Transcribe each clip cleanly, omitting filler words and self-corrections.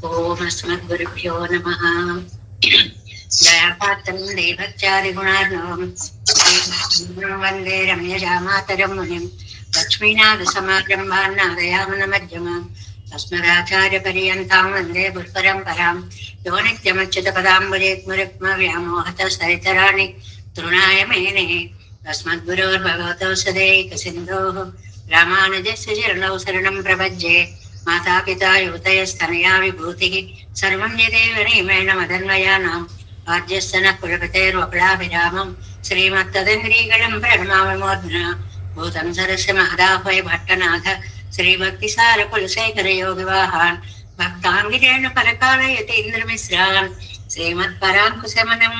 ఓం అస్మద్గురుభ్యో నమః. దయాపాత్రం దేవచారి గుణార్ణవం వందే రమ్యజామాతరం మునిం లక్ష్మీనాథ సమారంభాన్ నాదయామన మధ్యమాం అస్మదాచార్య పర్యంతాం వందే గురుపరంపరాం యో నిత్యమచ్యుత పదాంబుజేత్మురుక్మ వ్యామోహత సరితరాణి తృణాయ మేనే అస్మద్గురోర్భగవతో సదైక సింధోః రామానుజస్య చరణౌ శరణం ప్రపద్యే. మాతాపితా యువతయస్తనయా విభూతిః సర్వం యదేవ నియమేన మదన్వయానాం ఆద్యస్తన కులపతేర్వకులాభిరామం శ్రీమత్తదంగ్రీగళం ప్రణమామి మూర్ధ్నా భూతం సరస్య మహదాహ్వయ భట్టనాథ శ్రీభక్తిసార కులశేఖర యోగివాహాన్ భక్తాంగిరేణ పరకాలయతీంద్రమిశ్రాన్ శ్రీమత్పరాంకుశమనం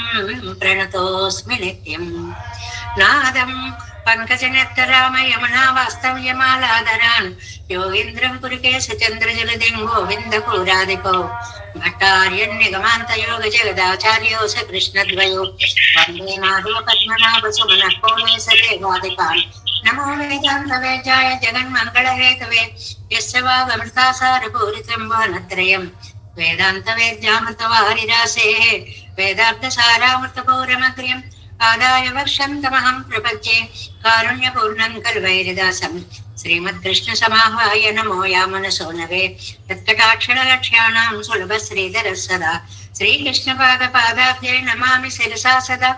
ప్రణతోస్మి నిత్యం. నాదం పంకజనేత్తరామ యమునా వాస్తవ్యమాలాధరాన్ యోగీంద్రం పురికేశచంద్రజలదిం గోవింద పూరాధిపౌ భట్టార్యన్నిగమాంత యోగ జగదాచార్యో స కృష్ణద్వయో వందే నాదో పద్మనాభ సుమనః కోనే సదేవాదికాన్ నమో వేదాంత వేదాయ జగన్మంగళహేతవే యస్య వాగమృతాసారపూరితం వానత్రయం వేదాంత వేద్యామృతవారిరాసే వేదార్థ సారామృతపౌరమగ్ర్యం ఆదాయ వర్షంతమహం ప్రపంచే కారుణ్యపూర్ణం కల్వైరిదాసం శ్రీమత్కృష్ణ సమాహ్వాయ నమో యామనసో నవే తత్కటాక్షరలక్ష్యాణాం సులభ శ్రీధర సదా శ్రీకృష్ణ పాదాబ్జే నమామి శిరసా సదా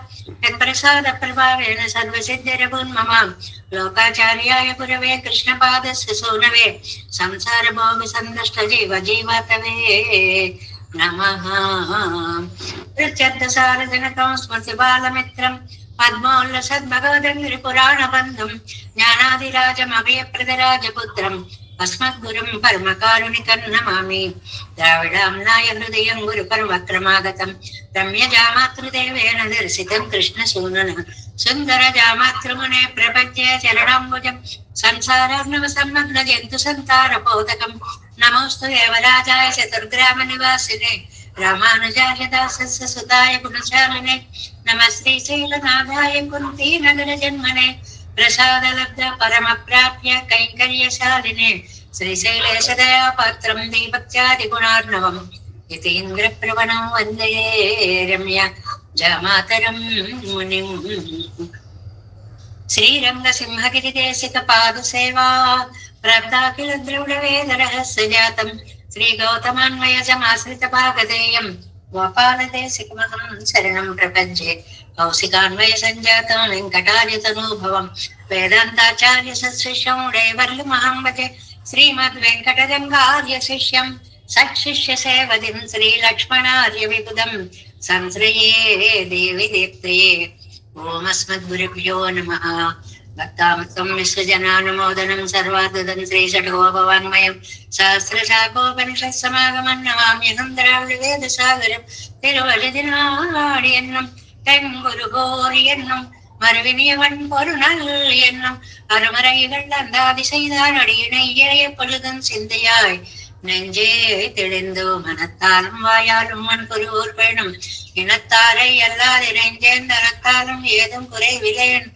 యత్ప్రసాద ప్రభావేణ సర్వసిద్ధిరభూన్మమాం లోకాచార్యాయ గురవే కృష్ణపాదస్య సోనవే సంసార భోగ సందష్ట జీవ జీవతవే నమః. ప్రత్యర్థసారజనకం స్మృతి బాలమిత్రం పద్మోల్లసద్భగవదంగ్రి పురాణ బంధం జ్ఞానాదిరాజమభయప్రదరాజపుత్రం అస్మద్గురుం పరమకారుణికం నమామి. ద్రావిడాంనాయ హృదయం గురు పరమక్రమాగతం రమ్యజామాతృదేవేన దర్శితం కృష్ణసూనన సుందర జామాతృమునే ప్రపంచే చరణాంబుజం సంసారార్ణవ సమ్మగ్న జంతు సంతారపోదకం నమోస్తు దేవరాజాయ చతుర్గ్రామ నివాసినే రామానుజాయ దాసస్య సుతాయ గుణశాలినే నమ శ్రీశైలనాథాయ కుంతీ నగర జన్మనే ప్రసాద లబ్ధ పరమ ప్రాప్య కైంకర్యశాలినే శ్రీశైలేశ దయాపాత్రం దీపత్యాది గుణార్ణవం యతీంద్ర ప్రవణం వందే రమ్య జామాతరం మునిం. శ్రీరంగ సింహగిరి దేశిక పాద సేవా ప్రాప్తాఖిల ద్రవిడ వేద రహస్య జాతం శ్రీ గౌతమాన్వయజమాశ్రిత భాగధేయం గోపాలదేశికమహం శరణం ప్రపంచే కౌశికాన్వయ సంజాతం వెంకటార్యతనూభవం వేదాంతాచార్య సశిష్యం రేవర్లు మహంవతే శ్రీమద్ వెంకటరంగార్య శిష్యం సశిష్య సేవదిం శ్రీ లక్ష్మణార్య విబుధం సంశ్రయే దేవి దీప్తయే. ఓం అస్మద్గురుభ్యో నమః. భక్తామృతం విశ్వజనానుమోదనం సర్వాదం శ్రీ షడ్గోపవాన్మయం సహస్రశాఖోపనిషత్ సమాగమం నమామ్యహం ద్రావిడ వేద సాగరం తిరువళిదినాడి ఎన్నం தெங்குருகோர் என்னும் மறுவினியவன் பொருணல் என்னும் அருமறைகள் அந்தாதி செய்தான் அடியினை இழைய பொழுதும் சிந்தையாய் நெஞ்சே தெளிந்து மனத்தாலும் வாயாலும் மண் குருவோர் பெண்ணும் இனத்தாரை அல்லாது நெஞ்சேந்தனத்தாலும் ஏதும் குறைவிலேன்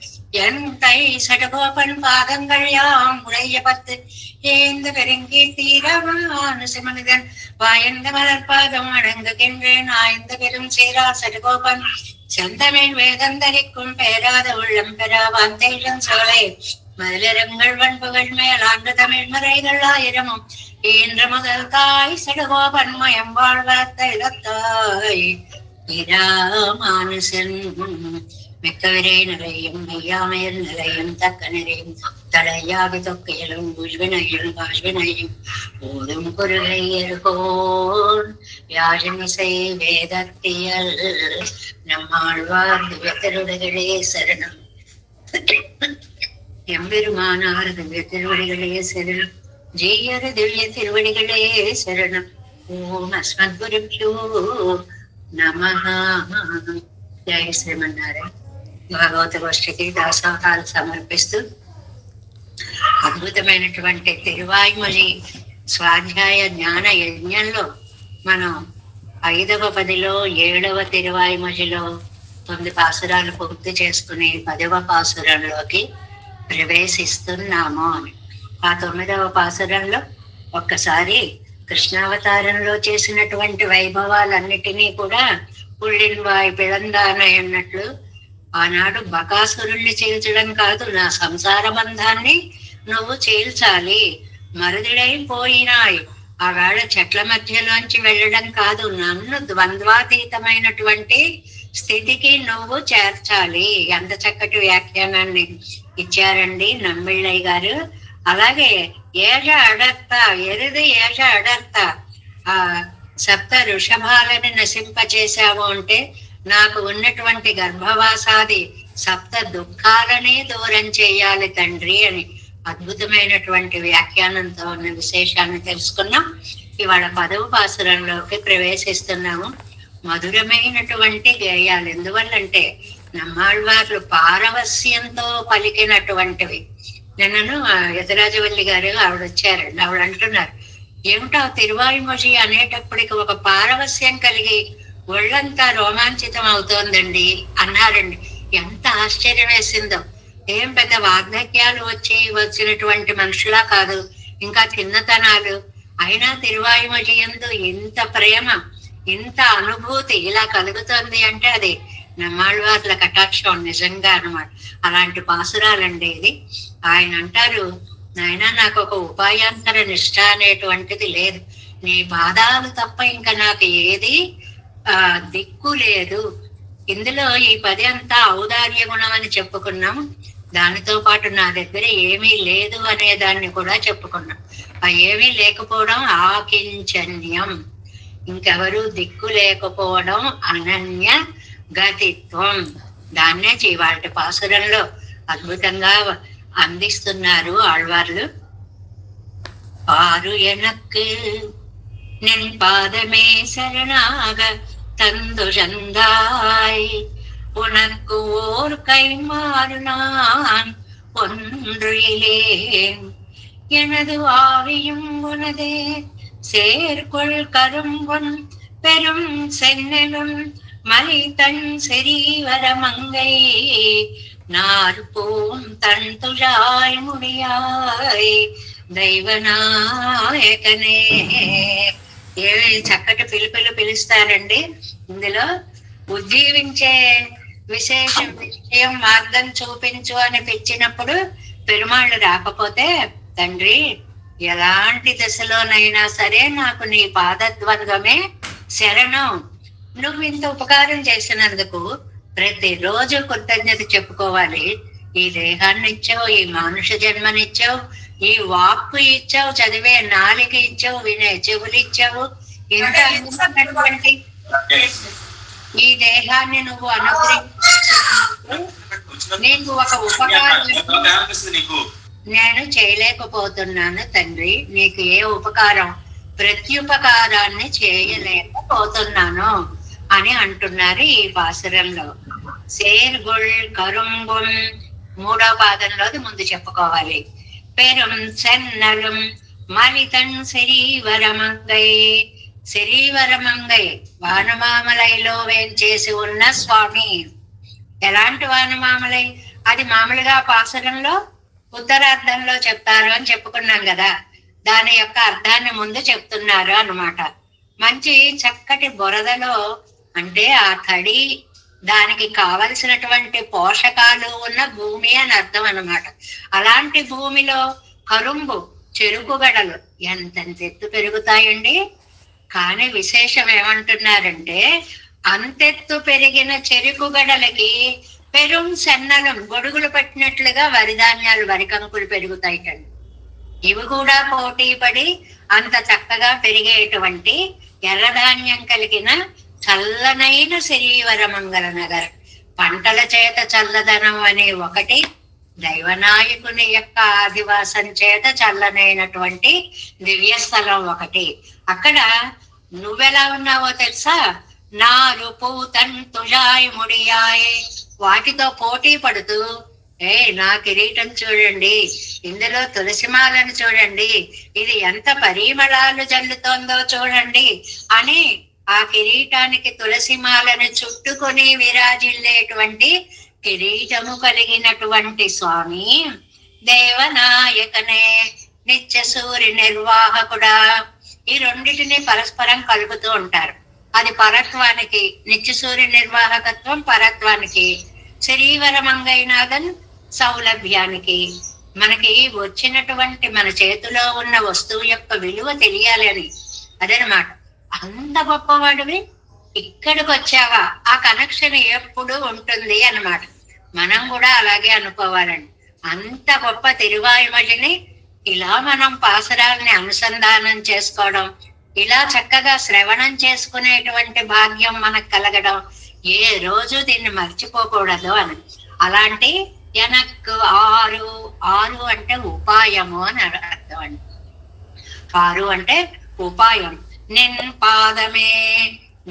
என் தை சடகோபன் பாதங்கள் யாம் உடைய பத்து ஏந்த பெருங்கீர்த்தீரமான சிமனிதன் வாயந்த மலர்பாதம் அடங்குகின்றேன் ஆய்ந்த பெரும் சீரா சடகோபன் செந்தமிழ் வேதந்தரிக்கும் பேராத உள்ளம் பெறாவாந்தேஷன் சோலை மதிலரங்கள் வன்புகள் மேலாண்டு தமிழ் மறைகள் ஆயிரமும் இன்று முதல் தாய் சடகோபன் மயம் வாழ்வத்த இடத்தாய் இராமானுசன் மிக்கவிரை நிறையும் மெய்யாமையில் நிறையும் தக்க நிறையும் தடையாவி தொக்கையிலும் புஷ்வினையும் பாஷ்வினையும் போதும் குருகை எருகோன் யாழிசை வேதத்தியல் நம்மாழ்வார் திவ்ய திருவடிகளே சரணம். எம்பெருமானார் திவ்ய திருவடிகளே சரணம். ஜெயரு திவ்ய திருவடிகளே சரணம். ஓம் அஸ்மத்குருப்யோ நமః. జయ శ్రీమన్నారాయణ. భాగవత గోష్ఠికి దాసోహాలు సమర్పిస్తూ అద్భుతమైనటువంటి తిరువాయుమొഴി స్వాధ్యాయ జ్ఞాన యజ్ఞంలో మనం 5వ పదిలో 7వ తిరువాయుమొழிలో 9 పాసురాలు పూర్తి చేసుకుని 10వ పాసురంలోకి ప్రవేశిస్తున్నాము అని. ఆ 9వ పాసురంలో ఒక్కసారి కృష్ణావతారంలో చేసినటువంటి వైభవాలన్నిటినీ కూడా పుళ్ళిన్వాయి పిళందానై అన్నట్లు ఆనాడు బకాసురుణ్ణి చీల్చడం కాదు, నా సంసార బంధాన్ని నువ్వు చీల్చాలి. మరుదుడైపోయినాయి ఆవేళ చెట్ల మధ్యలోంచి వెళ్ళడం కాదు, నన్ను ద్వంద్వాతీతమైనటువంటి స్థితికి నువ్వు చేర్చాలి. ఎంత చక్కటి వ్యాఖ్యానాన్ని ఇచ్చారండి నమ్మిళ్ళయ్య గారు. అలాగే ఏష అడర్త ఎరుది ఏష అడర్త ఆ సప్త ఋషభాలని నశింపచేశావు అంటే నాకు ఉన్నటువంటి గర్భవాసాది సప్త దుఃఖాలనే దూరం చేయాలి తండ్రి అని అద్భుతమైనటువంటి వ్యాఖ్యానంతో ఉన్న విశేషాన్ని తెలుసుకున్నాం. ఇవాళ 10వ పాసురంలోకి ప్రవేశిస్తున్నాము. మధురమైనటువంటి గేయాలు. ఎందువల్లంటే నమ్మాళ్వార్లు పారవస్యంతో పలికినటువంటివి. నిన్నను యతిరాజవల్లి గారు ఆవిడ వచ్చారండి. ఆవిడ అంటున్నారు, ఏమిటో తిరువాయుమొഴി అనేటప్పటికి ఒక పారవస్యం కలిగి ఒళ్ళంతా రోమాంచితం అవుతోందండి అన్నారండి. ఎంత ఆశ్చర్యం వేసిందో. ఏం పెద్ద వార్ధక్యాలు వచ్చినటువంటి మనుషులా కాదు, ఇంకా చిన్నతనాలు అయినా తిరువాయుమొഴి యందు ఇంత ప్రేమ, ఇంత అనుభూతి ఇలా కలుగుతుంది అంటే అది నమ్మాళ్వార్ల కటాక్షం నిజంగా అన్నమాట. అలాంటి పాసురాలండి ఇది. ఆయన అంటారు, నాయన నాకు ఒక ఉపాయాంతర నిష్ఠ అనేటువంటిది లేదు, నీ పాదాలు తప్ప ఇంకా నాకు ఏది దిక్కు లేదు. ఇందులో ఈ 10 అంతా ఔదార్య గుణం అని చెప్పుకున్నాం. దానితో పాటు నా దగ్గర ఏమీ లేదు అనే దాన్ని కూడా చెప్పుకున్నాం. ఆ ఏమీ లేకపోవడం ఆకించన్యం, ఇంకెవరు దిక్కు లేకపోవడం అనన్య గతిత్వం. దాన్నే వాటి పాసురంలో అద్భుతంగా అందిస్తున్నారు ఆళ్వార్లు. ఆరు ఎనక్కు నిన్ పాదమే శరణాగ தந்து சந்தாய் உனக்கு ஓர் கைமாறு நான் ஒன்று இலேன் எனது ஆவியும் உனதே சேர்கொள் கரும்பொன் பெரும் சென்னலும் மலி தன் செறிவர மங்கை நார்பூம் தன் துழாய் முடியாய் దైవనాయకనే. ఏమి చక్కటి పిలుపులు పిలుస్తారండి. ఇందులో ఉజ్జీవించే విషయం మార్గం చూపించు అని పిలిచినప్పుడు పెరుమాళ్ళు రాకపోతే, తండ్రి ఎలాంటి దశలోనైనా సరే నాకు నీ పాదద్వంద్వమే శరణం, నువ్వు ఇంత ఉపకారం చేసినందుకు ప్రతిరోజు కృతజ్ఞత చెప్పుకోవాలి. ఈ దేహాన్ని ఇచ్చావు, ఈ మానుష జన్మనిచ్చావు, ఈ వాక్కు ఇచ్చావు, చదివే నాలిక ఇచ్చావు, వినే చెవులు ఇచ్చావు. ఇంత అద్భుతమైనటువంటి ఈ దేహాన్ని నువ్వు అనుగ్రహించు, నీకు ఒక ఉపకారం నేను చేయలేకపోతున్నాను తండ్రి. నీకు ఏ ఉపకారం ప్రత్యుపకారాన్ని చేయలేకపోతున్నాను అని అంటున్నారు ఈ పాసురంలో. సేర్గొల్ కరుంగుల్ 3వ పాదంలోది ముందు చెప్పుకోవాలి. పెరుం సెన్నలం మలితన్ శరీవరమంగై, శరీవరమంగై వానమామలైలో వేంచేసి ఉన్న స్వామి. ఎలాంటి వానమామలై? అది మామూలుగా పాసురంలో ఉత్తరార్థంలో చెప్తారు అని చెప్పుకున్నాం కదా, దాని యొక్క అర్థాన్ని ముందు చెప్తున్నారు అన్నమాట. మంచి చక్కటి బురదలో, అంటే ఆ తడి దానికి కావలసినటువంటి పోషకాలు ఉన్న భూమి అని అర్థం అన్నమాట. అలాంటి భూమిలో కరుంబు చెరుకుగడలు ఎంతెంత ఎత్తు పెరుగుతాయండి. కానీ విశేషం ఏమంటున్నారంటే, అంతెత్తు పెరిగిన చెరుకుగడలకి పెరుం సెన్నలం గొడుగులు పెట్టినట్లుగా వరిధాన్యాలు, వరికంకులు పెరుగుతాయిటండి. ఇవి కూడా పోటీ పడి అంత చక్కగా పెరిగేటువంటి ఎర్రధాన్యం కలిగిన చల్లనైన శరీవరమంగళ నగర్. పంటల చేత చల్లదనం అనే ఒకటి, దైవనాయకుని యొక్క ఆదివాసం చేత చల్లనైనటువంటి దివ్యస్థలం ఒకటి. అక్కడ నువ్వెలా ఉన్నావో తెలుసా? నారు పూతన్ తుజాయ్ ముడియాయ్, వాటితో పోటీ పడుతూ, నా కిరీటం చూడండి, ఇందులో తులసిమాలను చూడండి, ఇది ఎంత పరిమళాలు జల్లుతోందో చూడండి అని ఆ కిరీటానికి తులసిమాలను చుట్టుకొని విరాజిల్లేటువంటి కిరీటము కలిగినటువంటి స్వామి దేవనాయకనే, నిత్య సూర్య నిర్వాహకుడా. ఈ రెండింటిని పరస్పరం కలుపుతూ ఉంటారు. అది పరత్వానికి, నిత్య సూర్య నిర్వాహకత్వం పరత్వానికి, శ్రీవరమంగైనాథన్ సౌలభ్యానికి. మనకి వచ్చినటువంటి మన చేతిలో ఉన్న వస్తువు యొక్క విలువ తెలియాలి అని, అదనమాట. అంత గొప్పవాడివి, ఇక్కడికి వచ్చావా, ఆ కనెక్షన్ ఎప్పుడు ఉంటుంది అన్నమాట. మనం కూడా అలాగే అనుకోవాలండి. అంత గొప్ప తిరువాయుమలిని ఇలా మనం పాసరాల్ని అనుసంధానం చేసుకోవడం, ఇలా చక్కగా శ్రవణం చేసుకునేటువంటి భాగ్యం మనకు కలగడం, ఏ రోజు దీన్ని మర్చిపోకూడదు అని. అలాంటి ఎనక్కు ఆరు, ఆరు అంటే ఉపాయము అని అర్థం అండి. ఆరు అంటే ఉపాయం. నిన్ పాదమే,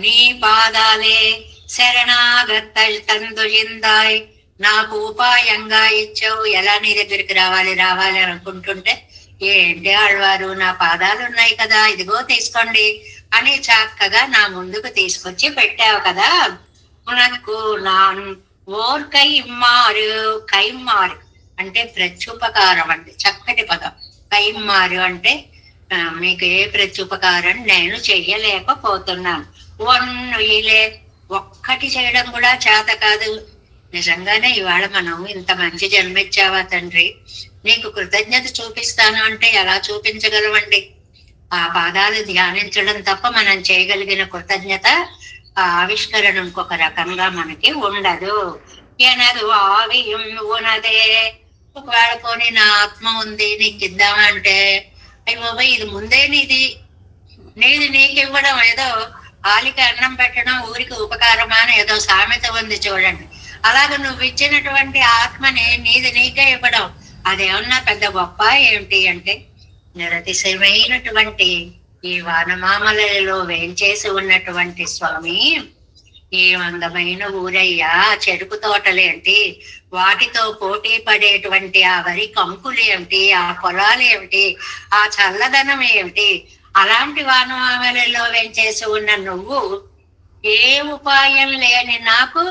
నీ పాదాలే శరణాగత తందుయిందాయ్, నాకు ఉపాయంగా ఇచ్చావు. ఎలా నీ దగ్గరికి రావాలి రావాలి అనుకుంటుంటే, ఏంటి ఆళ్వారు, నా పాదాలు ఉన్నాయి కదా, ఇదిగో తీసుకోండి అని చక్కగా నా ముందుకు తీసుకొచ్చి పెట్టావు కదా. నాకు నా ఓర్ కైమ్మారు, కైమ్మారు అంటే ప్రత్యుపకారం అండి, చక్కటి పదం. కైమ్మారు అంటే మీకు ఏ ప్రత్యుపకారం నేను చెయ్యలేకపోతున్నాను. ఒన్నుయిలే, ఒక్కటి చేయడం కూడా చేత కాదు. నిజంగానే ఇవాళ మనం ఇంత మంచి జన్మిచ్చావా తండ్రి, నీకు కృతజ్ఞత చూపిస్తాను అంటే ఎలా చూపించగలవండి? ఆ పాదాలు ధ్యానించడం తప్ప మనం చేయగలిగిన కృతజ్ఞత ఆవిష్కరణ ఇంకొక రకంగా మనకి ఉండదు. ఎనదు ఆవి ఉన్నదే. ఒకవేళ పోనీ నా ఆత్మ ఉంది నీకు ఇద్దామంటే, అయ్యి బాబాయ్ ఇది ముందే నీది నీకు ఇవ్వడం ఏదో ఆలికి అన్నం పెట్టడం ఊరికి ఉపకారమా అని ఏదో సామెత ఉంది చూడండి. అలాగే నువ్వు ఇచ్చినటువంటి ఆత్మని నీకే ఇవ్వడం అదేమన్నా పెద్ద గొప్ప ఏమిటి అంటే, నిరతిశయమైనటువంటి ఈ వానమామలలో వేంచేసి ఉన్నటువంటి స్వామి, ఈ అందమైన ఊరయ్యా, చెరుకు తోటలేంటి, వాటితో పోటీ పడేటువంటి ఆ వరి కంకులేమిటి, ఆ పొలాలేమిటి, ఆ చల్లదనం ఏమిటి, అలాంటి వానమామలలో వేంచేసి ఉన్న నువ్వు ఏ ఉపాయం లేని నాకు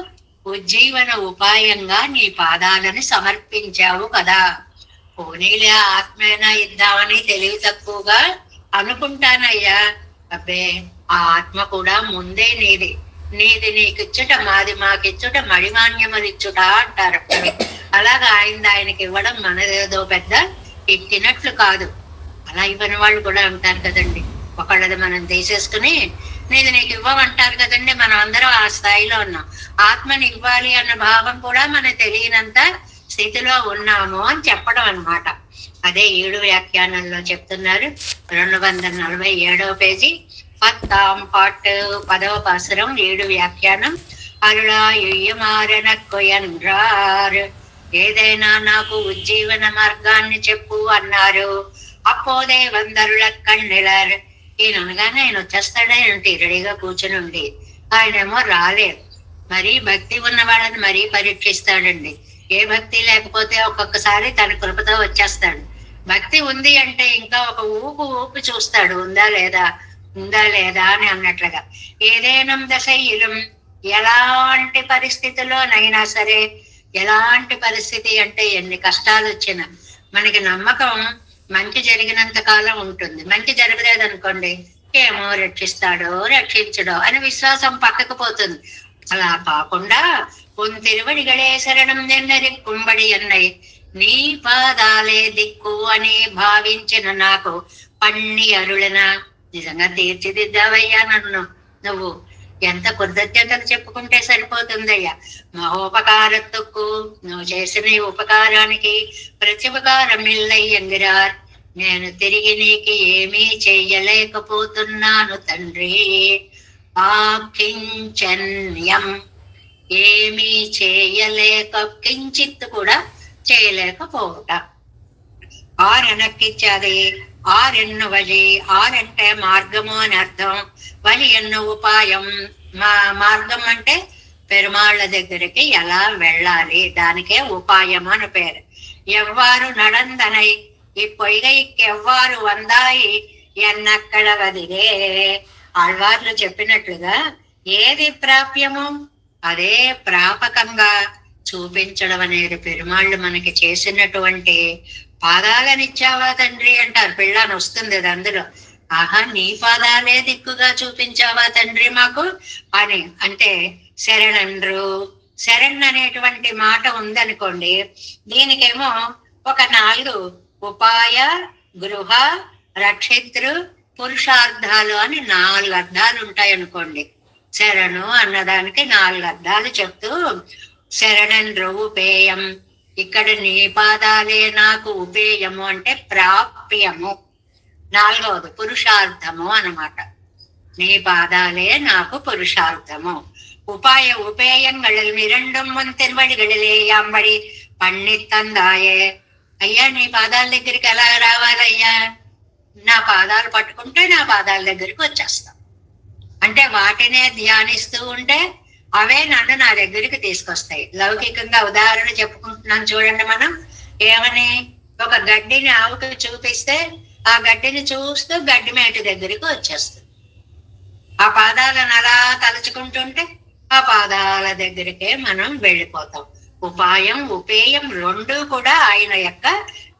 ఉజ్జీవన ఉపాయంగా నీ పాదాలను సమర్పించావు కదా. పోనీలే ఆత్మైనా ఇద్దామని తెలివి తక్కువగా అనుకుంటానయ్యా. అబ్బే, ఆ ఆత్మ కూడా ముందే నీది నీకిచ్చుట, మాది మాకిచ్చుట, మడిమాన్యములిచ్చుట అంటారు. అలాగా ఆయనకి ఇవ్వడం మనదేదో పెద్ద ఇచ్చినట్లు కాదు. అలా ఇవ్వని వాళ్ళు కూడా ఉంటారు కదండి. ఒకళ్ళది మనం తీసేసుకుని నీకు ఇవ్వమంటారు కదండి. మనం అందరం ఆ స్థాయిలో ఉన్నాం. ఆత్మని ఇవ్వాలి అన్న భావం కూడా మనకు తెలియనంత స్థితిలో ఉన్నాము అని చెప్పడం అన్నమాట. అదే 7 వ్యాఖ్యానంలో చెప్తున్నారు. 247వ పేజీ 10ాం పాట్ 10వ పాసురం 7 వ్యాఖ్యానం. అరుళా యుయ్యమారనక్కొయన్రార్, ఏదైనా నాకు ఉజ్జీవన మార్గాన్ని చెప్పు అన్నారు. అప్పోదే వందరుల కన్నెలర్, ఈయన అనగానే ఆయన వచ్చేస్తాడే ఏంటి, రెడీగా కూర్చుని ఉండి. ఆయనేమో రాలేదు. మరీ భక్తి ఉన్న వాళ్ళని మరీ పరీక్షిస్తాడండి. ఏ భక్తి లేకపోతే ఒక్కొక్కసారి తన కృపతో వచ్చేస్తాడు. భక్తి ఉంది అంటే ఇంకా ఒక ఊపు చూస్తాడు, ఉందా లేదా అని అన్నట్లుగా. ఏదైనా దశయిలం, ఎలాంటి పరిస్థితిలోనైనా సరే, ఎలాంటి పరిస్థితి అంటే ఎన్ని కష్టాలు వచ్చినా మనకి నమ్మకం మంచి జరిగినంత కాలం ఉంటుంది. మంచి జరగలేదనుకోండి, ఏమో రక్షించడో అని విశ్వాసం పక్కకు పోతుంది. అలా కాకుండా తిరువడిగడే శరణం నిన్నరి కుంబడి అన్నయ్య, నీ పాదాలే దిక్కు అని భావించిన నాకు పన్ని అరుళన, నిజంగా తీర్చిదిద్దావయ్యా నన్ను. నువ్వు ఎంత కృతజ్ఞతలు చెప్పుకుంటే సరిపోతుందయ్యా. మహోపకారత్తుకు, నువ్వు చేసిన ఈ ఉపకారానికి ప్రత్యుపకారం ఇల్లయ్యంగిరార్, నేను తిరిగి నీకు ఏమీ చెయ్యలేకపోతున్నాను తండ్రి. ఆకించన్యం, ఏమీ కించిత్ కూడా చేయలేకపోవట. ఆరెనక్కిచ్చాది, ఆరెన్ను వలి, ఆరంటే మార్గము అని అర్థం, వలి ఎన్ను ఉపాయం. మార్గం అంటే పెరుమాళ్ళ దగ్గరికి ఎలా వెళ్ళాలి, దానికే ఉపాయం అని పేరు. ఎవ్వారు నడందనై ఈ పొయ్యికెవ్వారు వందాయి ఎన్నక్కడ వదిలే. ఆళ్వార్లు చెప్పినట్లుగా ఏది ప్రాప్యమో అదే ప్రాపకంగా చూపించడం అనేది పెరుమాళ్ళు మనకి చేసినటువంటి పాదాలనిచ్చావా తండ్రి అంటారు. పిల్లని వస్తుంది అది అందులో. ఆహా, నీ పాదాలే దిక్కుగా చూపించావా తండ్రి మాకు అని. అంటే శరణండ్రు, శరణ్ అనేటువంటి మాట ఉందనుకోండి, దీనికేమో ఒక 4 ఉపాయ, గృహ, రక్షితృ, పురుషార్థాలు అని 4 అర్థాలు ఉంటాయి అనుకోండి. శరణు అన్నదానికి 4 అర్థాలు చెప్తూ శరణండ్రు ఉపేయం, ఇక్కడ నీ పాదాలే నాకు ఉపేయము అంటే ప్రాప్యము. 4వది పురుషార్థము అన్నమాట. నీ పాదాలే నాకు పురుషార్థము. ఉపాయ ఉపేయంగళిల్ మిరండం తిరువడిగళిలే యాంబడి పన్నిత్తందాయే. అయ్యా, నీ పాదాల దగ్గరికి ఎలా రావాలయ్యా? నా పాదాలు పట్టుకుంటే నా పాదాల దగ్గరికి వచ్చేస్తాం. అంటే వాటినే ధ్యానిస్తూ ఉంటే అవే నన్ను నా దగ్గరికి తీసుకొస్తాయి. లౌకికంగా ఉదాహరణ చెప్పుకుంటున్నాం చూడండి. మనం ఏమని, ఒక గడ్డిని ఆవుకి చూపిస్తే ఆ గడ్డిని చూస్తూ గడ్డి మేట దగ్గరికి వచ్చేస్తుంది. ఆ పాదాలను అలా తలుచుకుంటుంటే ఆ పాదాల దగ్గరికే మనం వెళ్ళిపోతాం. ఉపాయం ఉపేయం 2 కూడా ఆయన యొక్క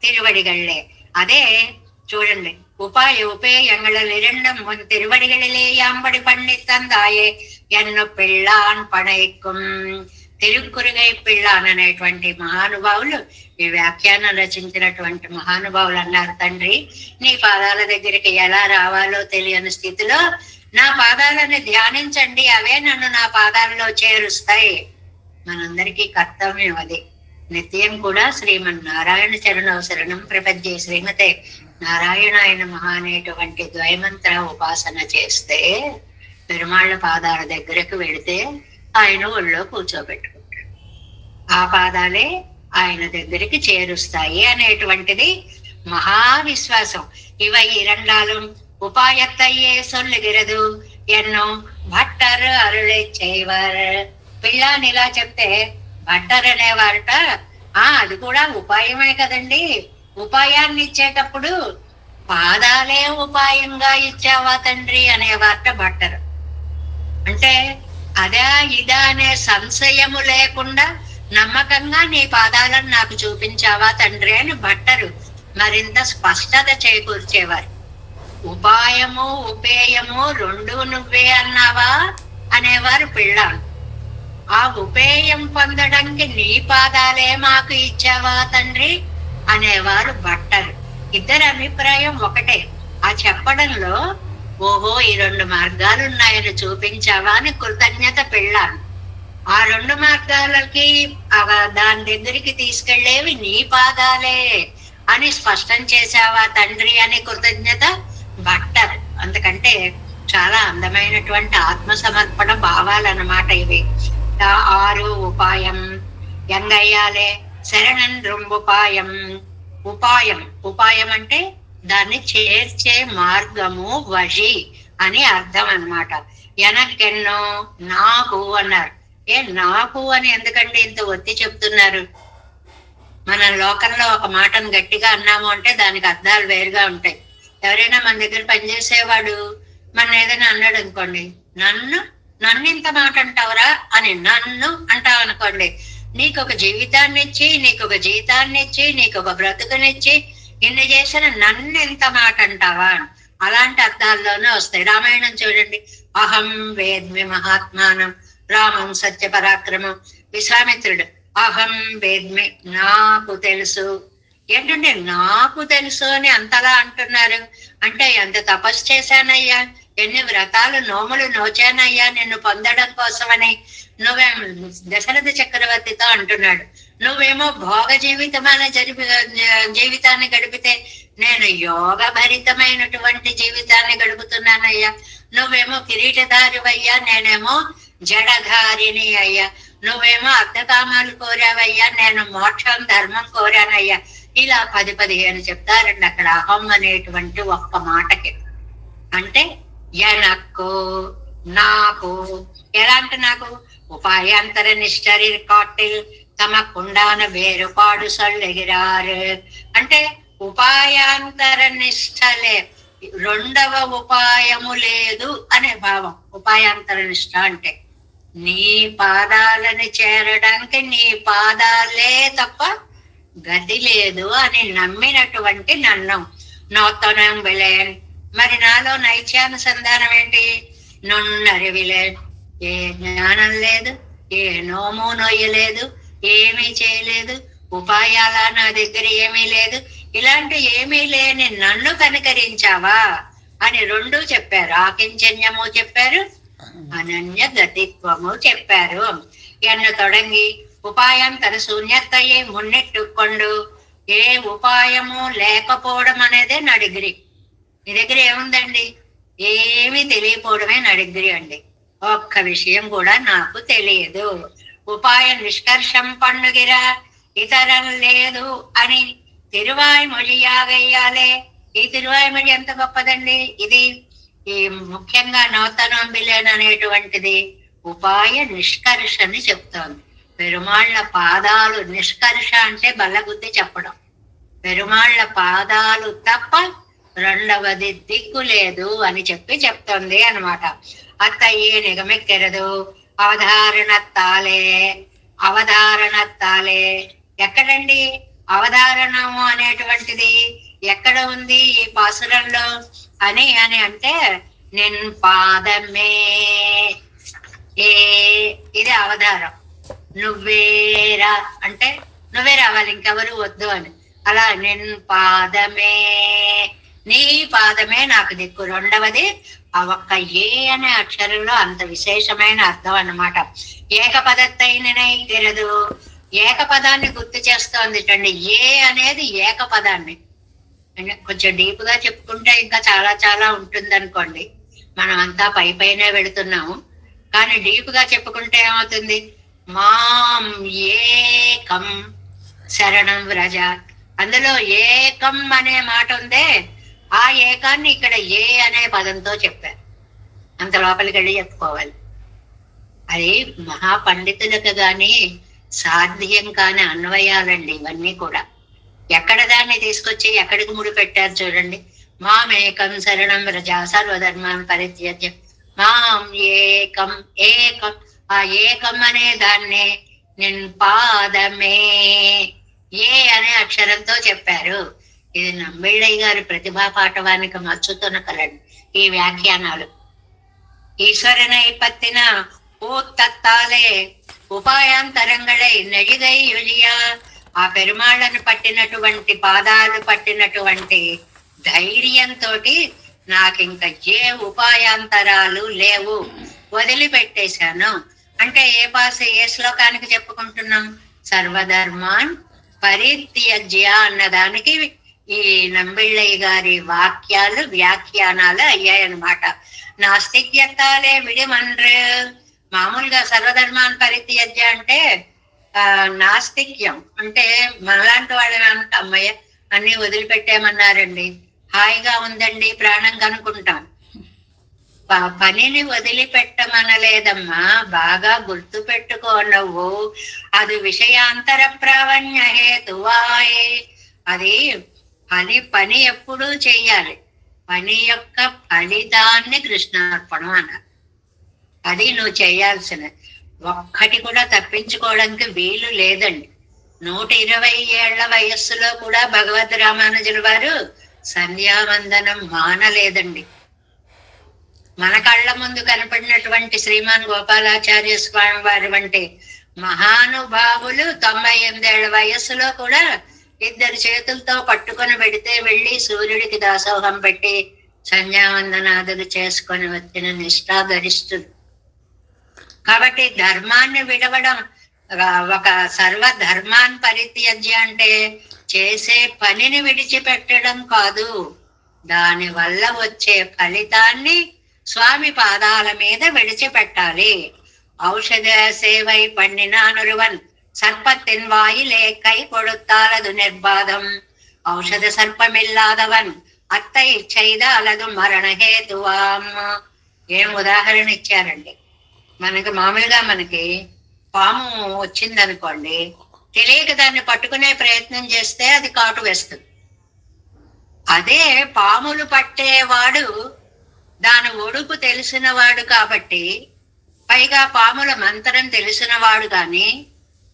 తిరువడిగళ్ళే. అదే చూడండి, ఉపాయ ఉపేయంగళ నిరండం తిరువడిగళిలే యాంబడి పన్నిత్తందాయే ఎన్ను పిళ్ళాన్ పడైక్కుం. తిరుక్కురుగై పిళ్ళాన్ అనేటువంటి మహానుభావులు, ఈ వ్యాఖ్యానం రచించినటువంటి మహానుభావులు అన్నారు, తండ్రి నీ పాదాల దగ్గరికి ఎలా రావాలో తెలియని స్థితిలో నా పాదాలను ధ్యానించండి, అవే నన్ను నా పాదాలలో చేరుస్తాయి. మనందరికీ కర్తవ్యం అది. నిత్యం కూడా శ్రీమన్నారాయణ చరణం శరణం ప్రపంచే శ్రీమతే నారాయణాయన మహా అనేటువంటి ద్వైమంత్ర ఉపాసన చేస్తే, పెరుమాళ్ళ పాదాల దగ్గరకు వెళితే ఆయన ఒళ్ళో కూర్చోబెట్టుకుంటాడు. ఆ పాదాలే ఆయన దగ్గరికి చేరుస్తాయి అనేటువంటిది మహావిశ్వాసం. ఇవ ఇరండాలు ఉపాయత్తయ్యే సొల్లుగిరదు ఎన్నో భట్టర్ అరుళే చేయవర్. పిల్లాని ఇలా చెప్తే భట్టర్ అనేవారట, అది కూడా ఉపాయమే కదండి. ఉపాయాన్ని ఇచ్చేటప్పుడు పాదాలే ఉపాయంగా ఇచ్చావా తండ్రి అనేవారట భట్టరు. అంటే అదా ఇదా అనే సంశయము లేకుండా నమ్మకంగా నీ పాదాలను నాకు చూపించావా తండ్రి అని భట్టరు మరింత స్పష్టత చేకూర్చేవారు. ఉపాయము ఉపేయము 2 నువ్వే అన్నావా అనేవారు పిల్లాడు. ఆ ఉపేయం పొందడానికి నీ పాదాలే మాకు ఇచ్చావా తండ్రి అనేవారు భట్టరు. ఇద్దరి అభిప్రాయం ఒకటే. ఆ చెప్పడంలో ఓహో, ఈ 2 మార్గాలు ఉన్నాయని చూపించావా అని కృతజ్ఞత పిల్లాడు. ఆ 2 మార్గాలకి దాని దగ్గరికి తీసుకెళ్లేవి నీ పాదాలే అని స్పష్టం చేశావా తండ్రి అని కృతజ్ఞత భట్టర్. అందుకంటే చాలా అందమైనటువంటి ఆత్మ సమర్పణ భావాలన్నమాట ఇవి. 6 ఉపాయం ఎంగయ్యాలే శరణన్ రొంబుపాయం. ఉపాయం, ఉపాయం అంటే దాన్ని చేర్చే మార్గము, వజి అని అర్థం అన్నమాట. ఎనకెన్నో నాకు అన్నారు. నాకు అని ఎందుకంటే ఇంత ఒత్తి చెప్తున్నారు? మన లోకంలో ఒక మాటను గట్టిగా అన్నాము అంటే దానికి అర్థాలు వేరుగా ఉంటాయి. ఎవరైనా మన దగ్గర పనిచేసేవాడు మన ఏదైనా అన్నాడు అనుకోండి, నన్ను ఇంత మాట అంటావురా అని నన్ను అంటావు అనుకోండి, నీకు ఒక జీవితాన్ని ఇచ్చి, నీకు ఒక జీతాన్ని ఇచ్చి, నీకు ఒక బ్రతుకునిచ్చి ఇన్ని చేసిన నన్ను ఎంత మాట అంటావా? అలాంటి అర్థాల్లోనే వస్తాయి. రామాయణం చూడండి, అహం వేద్మి మహాత్మానం రామం సత్య పరాక్రమం. విశ్వామిత్రుడు అహం వేద్మి, నాకు తెలుసు. ఏంటంటే నాకు తెలుసు అని అంతలా అంటున్నారు అంటే, ఎంత తపస్సు చేశానయ్యా, ఎన్ని వ్రతాలు నోములు నోచానయ్యా నిన్ను పొందడం కోసమని. నువ్వేమో దశరథ చక్రవర్తితో అంటున్నాడు, నువ్వేమో భోగ జీవితాన్ని గడిపితే నేను యోగ భరితమైనటువంటి జీవితాన్ని గడుపుతున్నానయ్యా. నువ్వేమో కిరీటధారివయ్యా, నేనేమో జడధారిని అయ్యా. నువ్వేమో అర్థకామాలు కోరావయ్యా, నేను మోక్షం ధర్మం కోరానయ్యా. ఇలా 10-15 చెప్తారండి అక్కడ అహం అనేటువంటి ఒక్క మాటకి. అంటే ఎనక్కు, నాకు. ఎలాంటి నాకు? ఉపాయాంతర నిష్ఠరి కాటిల్ తమకుండాన వేరుపాడు సొల్లెగిరారు. అంటే ఉపాయాంతర నిష్ఠలే, 2వ ఉపాయము లేదు అనే భావం. ఉపాయాంతర నిష్ఠ అంటే నీ పాదాలని చేరడానికి నీ పాదాలే తప్ప గతి లేదు అని నమ్మినటువంటి నన్ను. నోతనం వెలేన్ మరి నాలో నైత్యానుసంధానం ఏంటి? నున్నరివిలే, ఏ జ్ఞానం లేదు, ఏ నోము నొయ్యలేదు, ఏమీ చేయలేదు, ఉపాయాల నా దగ్గర ఏమీ లేదు, ఇలాంటి ఏమీ లేని నన్ను కనికరించావా అని రెండూ చెప్పారు. ఆకించన్యము చెప్పారు, అనన్య గతిత్వము చెప్పారు. ఎన్ను తొడంగి ఉపాయంతర శూన్యతయే మున్నెట్టుకొండు. ఏ ఉపాయము లేకపోవడం అనేదే నా డిగ్రీ. మీ దగ్గర ఏముందండి? ఏమీ తెలియపోవడమే నా డిగ్రీ అండి. ఒక్క విషయం కూడా నాకు తెలియదు. ఉపాయ నిష్కర్షం పన్నుగిరా ఇతరం లేదు అని తిరువాయిమొழிయా వెయ్యాలే. ఈ తిరువాయిమొഴి ఎంత గొప్పదండి! ఇది ఈ ముఖ్యంగా నూతనంబిలేన్ అనేటువంటిది ఉపాయ నిష్కర్షని చెప్తోంది. పెరుమాళ్ల పాదాలు, నిష్కర్ష అంటే బల్లగుద్ది చెప్పడం. పెరుమాళ్ల పాదాలు తప్ప రెండవది దిక్కు లేదు అని చెప్తోంది అనమాట. అత్తయ్యే నిగమెక్కెరదు అవధారణత్తాలే. అవధారణత్తాలే ఎక్కడండి? అవధారణము అనేటువంటిది ఎక్కడ ఉంది ఈ పాసురంలో అని అంటే నిన్ పాదమే ఏ, ఇది అవధారం. నువ్వేరా అంటే నువ్వే రావాలి, ఇంకెవరు వద్దు అని. అలా నిన్ పాదమే, నీ పాదమే నాకు దిక్కు. రెండవది ఆ ఒక్క ఏ అనే అక్షరంలో అంత విశేషమైన అర్థం అన్నమాట. ఏకపదత్తైననై తెరదు. ఏకపదాన్ని గుర్తు చేస్తోంది అండి. ఏ అనేది ఏకపదాన్ని. కొంచెం డీప్ గా చెప్పుకుంటే ఇంకా చాలా చాలా ఉంటుంది అనుకోండి. మనం అంతా పైనే వెళుతున్నాము, కానీ డీప్ గా చెప్పుకుంటే ఏమవుతుంది? మాం ఏకం శరణం వ్రజ. అందులో ఏకం అనే మాట ఉందే, ఆ ఏకాన్ని ఇక్కడ ఏ అనే పదంతో చెప్పారు. అంత లోపలికి వెళ్ళి చెప్పుకోవాలి. అది మహాపండితులకు గాని సాధ్యం కాని అన్వయాలండి ఇవన్నీ కూడా. ఎక్కడ దాన్ని తీసుకొచ్చి ఎక్కడికి ముడి పెట్టారు చూడండి. మామేకం శరణం వ్రజ సర్వధర్మాన్ పరిత్యజ్య మాం ఏకం. ఏకం, ఆ ఏకం అనే దాన్ని నిన్ పాదమే ఏ అనే అక్షరంతో చెప్పారు. ఇది నంబిళ్ళయ్య గారి ప్రతిభా పాఠవానికి మచ్చుతున్న కలండి ఈ వ్యాఖ్యానాలు. ఈశ్వరనై పత్తిన ఊత్తత్తాలే ఉపాయాంతరంగళై నెడిగై యులియా. ఆ పెరుమాళ్ళను పట్టినటువంటి పాదాలు పట్టినటువంటి ధైర్యంతో నాకింక ఏ ఉపాయాంతరాలు లేవు, వదిలిపెట్టేశాను. అంటే ఏ శ్లోకానికి చెప్పుకుంటున్నాం? సర్వధర్మాన్ పరిత్యజ్య అన్నదానికి ఈ నంబిళ్ళయ్య గారి వాక్యాలు వ్యాఖ్యానాలు అయ్యాయన్నమాట. నాస్తిక్యత్తాలే విడిమన్రు. మామూలుగా సర్వధర్మాన్ పరిత్యజ్య అంటే నాస్తిక్యం అంటే మనలాంటి వాళ్ళని అంట, అమ్మయ్య అన్ని వదిలిపెట్టామన్నారండి, హాయిగా ఉందండి ప్రాణం కనుకుంటాం. పనిని వదిలిపెట్టమనలేదమ్మా, బాగా గుర్తు పెట్టుకో నువ్వు. అది విషయాంతర ప్రావణ్య హేతువాయే. అది పని ఎప్పుడూ చెయ్యాలి. పని యొక్క ఫలితాన్ని కృష్ణార్పణం అన్నారు. అది నువ్వు చేయాల్సినది. ఒక్కటి కూడా తప్పించుకోవడానికి వీలు లేదండి. 120 ఏళ్ల వయస్సులో కూడా భగవద్ రామానుజుల వారు సంధ్యావందనం మానలేదండి. మన కళ్ళ ముందు కనపడినటువంటి శ్రీమాన్ గోపాలాచార్య స్వామి వారి వంటి మహానుభావులు 98 ఏళ్ల వయస్సులో కూడా 2 చేతులతో పట్టుకొని వెళ్ళి సూర్యుడికి దాసోహం పెట్టి సంధ్యావందనాదులు చేసుకొని వచ్చిన నిష్ఠాగరిష్ఠులు. కాబట్టి ధర్మాన్ని విడవడం, ఒక సర్వధర్మాన్ పరిత్యజ్య అంటే చేసే పనిని విడిచిపెట్టడం కాదు, దాని వల్ల వచ్చే ఫలితాన్ని స్వామి పాదాల మీద విడిచిపెట్టాలి. ఔషధ సేవై పండినానురువన్ సర్పத்தின் வாயிலே கை கொடுத்தாலது నిర్బాధం. ఔషధ సర్పమిల్లాదవన్ అత్తై చైదాలదు మరణహేతువాం. ఏం ఉదాహరణ ఇచ్చారండి. మామూలుగా మనకి పాము వచ్చిందనుకోండి, తెలియక దాన్ని పట్టుకునే ప్రయత్నం చేస్తే అది కాటు వేస్తుంది. అదే పాములు పట్టేవాడు దాని ఒడుపు తెలిసిన వాడు కాబట్టి, పైగా పాముల మంత్రం తెలిసిన వాడు గాని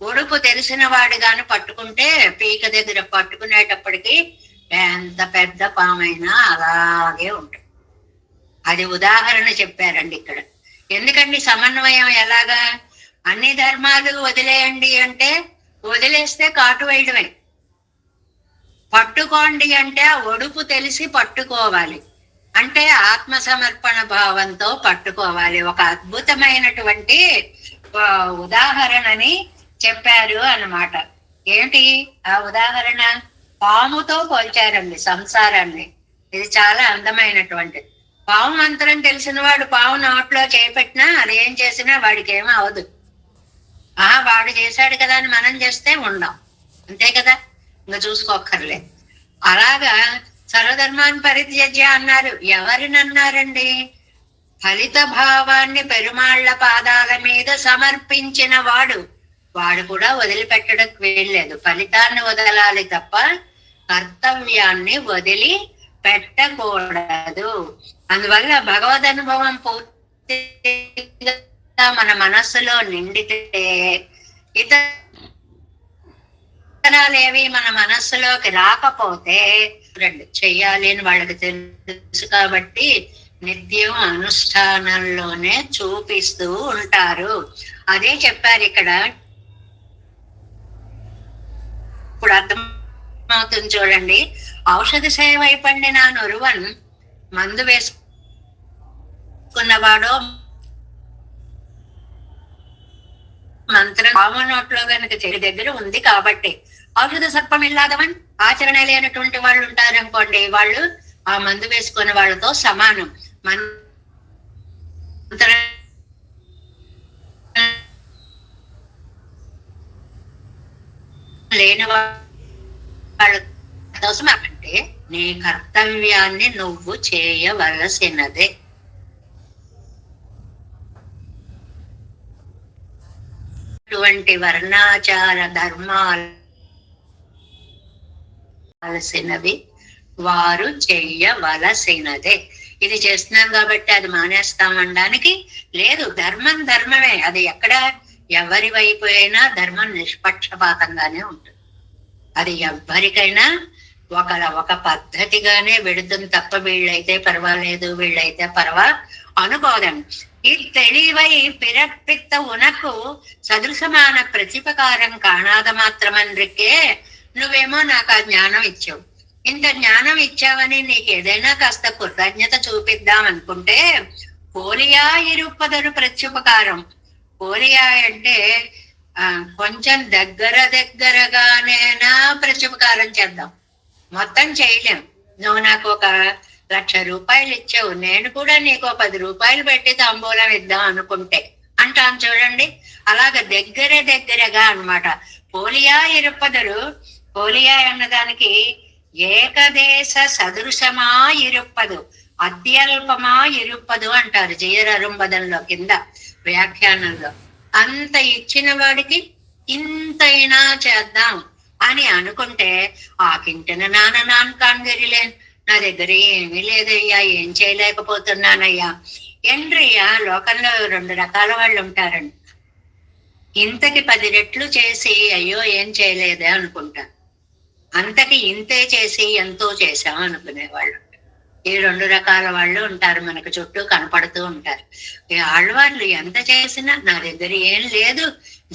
ఒడుపు తెలిసిన వాడు గాని పట్టుకుంటే పీక దగ్గర పట్టుకునేటప్పటికి ఎంత పెద్ద పామైనా అలాగే ఉంటుంది. అది ఉదాహరణ చెప్పారండి ఇక్కడ. ఎందుకండి సమన్వయం ఎలాగా? అన్ని ధర్మాలు వదిలేయండి అంటే వదిలేస్తే కాటు వేయడమే. పట్టుకోండి అంటే ఆ ఒడుపు తెలిసి పట్టుకోవాలి, అంటే ఆత్మ సమర్పణ భావంతో పట్టుకోవాలి. ఒక అద్భుతమైనటువంటి ఉదాహరణని చెప్పారు అన్నమాట. ఏంటి ఆ ఉదాహరణ? పాముతో పోల్చారండి సంసారాన్ని. ఇది చాలా అందమైనటువంటిది. పాము మంత్రం తెలిసిన వాడు పాము నోట్లో చేపెట్టినా అది ఏం చేసినా వాడికి ఏమీ అవదు. వాడు చేశాడు కదా అని మనం చేస్తే ఉండం, అంతే కదా, ఇంకా చూసుకోక్కర్లేదు. అలాగా సర్వధర్మాన్ని పరిత్యజ్య అన్నారు. ఎవరిని అన్నారండి? ఫలిత భావాన్ని పెరుమాళ్ల పాదాల మీద సమర్పించిన వాడు కూడా వదిలిపెట్టడం వీల్లేదు. ఫలితాన్ని వదలాలి తప్ప కర్తవ్యాన్ని వదిలి పెట్టకూడదు. అందువల్ల భగవద్ అనుభవం పూర్తిగా మన మనస్సులో నిండితే ఇతరాలేవి మన మనస్సులోకి రాకపోతే చెయ్యాలి అని వాళ్ళకి తెలుసు కాబట్టి నిత్యం అనుష్ఠానంలోనే చూపిస్తూ ఉంటారు. అదే చెప్పారు ఇక్కడ. ఇప్పుడు అర్థమవుతుంది చూడండి. ఔషధ సేవై పండిన నొరువన్ మందు వేసుకున్నవాడో మంత్రం పాము నోట్లో గనుక చెడి దగ్గర ఉంది కాబట్టి ఔషధ సర్పం ఇల్లాదవన్ ఆచరణ లేనటువంటి వాళ్ళు ఉంటారనుకోండి, వాళ్ళు ఆ మందు వేసుకునే వాళ్ళతో సమానం. మంత్రం లేని వాళ్ళ కోసం అంటే నీ కర్తవ్యాన్ని నువ్వు చేయవలసినదే. అటువంటి వర్ణాచార ధర్మాలసినవి వారు చెయ్యవలసినదే. ఇది చేస్తున్నాం కాబట్టి అది మానేస్తామనడానికి లేదు. ధర్మం ధర్మమే. అది ఎక్కడ ఎవరి వైపు అయినా ధర్మం నిష్పక్షపాతంగానే ఉంటుంది. అది ఎవ్వరికైనా ఒక పద్ధతిగానే వెడుతుంది తప్ప వీళ్ళైతే పర్వాలేదు వీళ్ళైతే అనుకోదం. ఈ తెలివై పిరప్పిత్త ఉనకు సదృశమాన ప్రతిపకారం కాణాద మాత్రమన్రికే. నువ్వేమో నాకు ఆ జ్ఞానం ఇచ్చావు, ఇంత జ్ఞానం ఇచ్చావని నీకు ఏదైనా కాస్త కృతజ్ఞత చూపిద్దాం అనుకుంటే పోలియా ఇరుపదరు ప్రత్యుపకారం. పోలియా అంటే కొంచెం దగ్గరగానేనా ప్రత్యుపకారం చేద్దాం, మొత్తం చేయలేం. నువ్వు నాకు 1,00,000 రూపాయలు ఇచ్చావు, నేను కూడా నీకు 10 రూపాయలు పెట్టి తాంబూలం ఇద్దాం అనుకుంటే అంటాం చూడండి. అలాగ దగ్గరగా అన్నమాట. పోలియా ఇరుపదరు, పోలియా అన్నదానికి ఏకదేశ సదృశమా ఇరుప్పదు, అత్యల్పమా ఇరుప్పదు అంటారు జయరరుంబదంలో కింద వ్యాఖ్యానంలో. అంత ఇచ్చిన వాడికి ఇంతైనా చేద్దాం అని అనుకుంటే ఆకింటిన నాన్న కాంగరిలేన్, నా దగ్గర ఏమీ లేదయ్యా, ఏం చేయలేకపోతున్నానయ్యా. ఏంట్రయ్యా, లోకంలో 2 రకాల వాళ్ళు ఉంటారండి. ఇంతకి 10 రెట్లు చేసి అయ్యో ఏం చేయలేదే అనుకుంటారు, అంతకి ఇంతే చేసి ఎంతో చేశాం అనుకునేవాళ్ళు. ఈ 2 రకాల వాళ్ళు ఉంటారు, మనకు చుట్టూ కనపడుతూ ఉంటారు. ఈ ఆళ్వార్లు ఎంత చేసినా నా దగ్గర ఏం లేదు,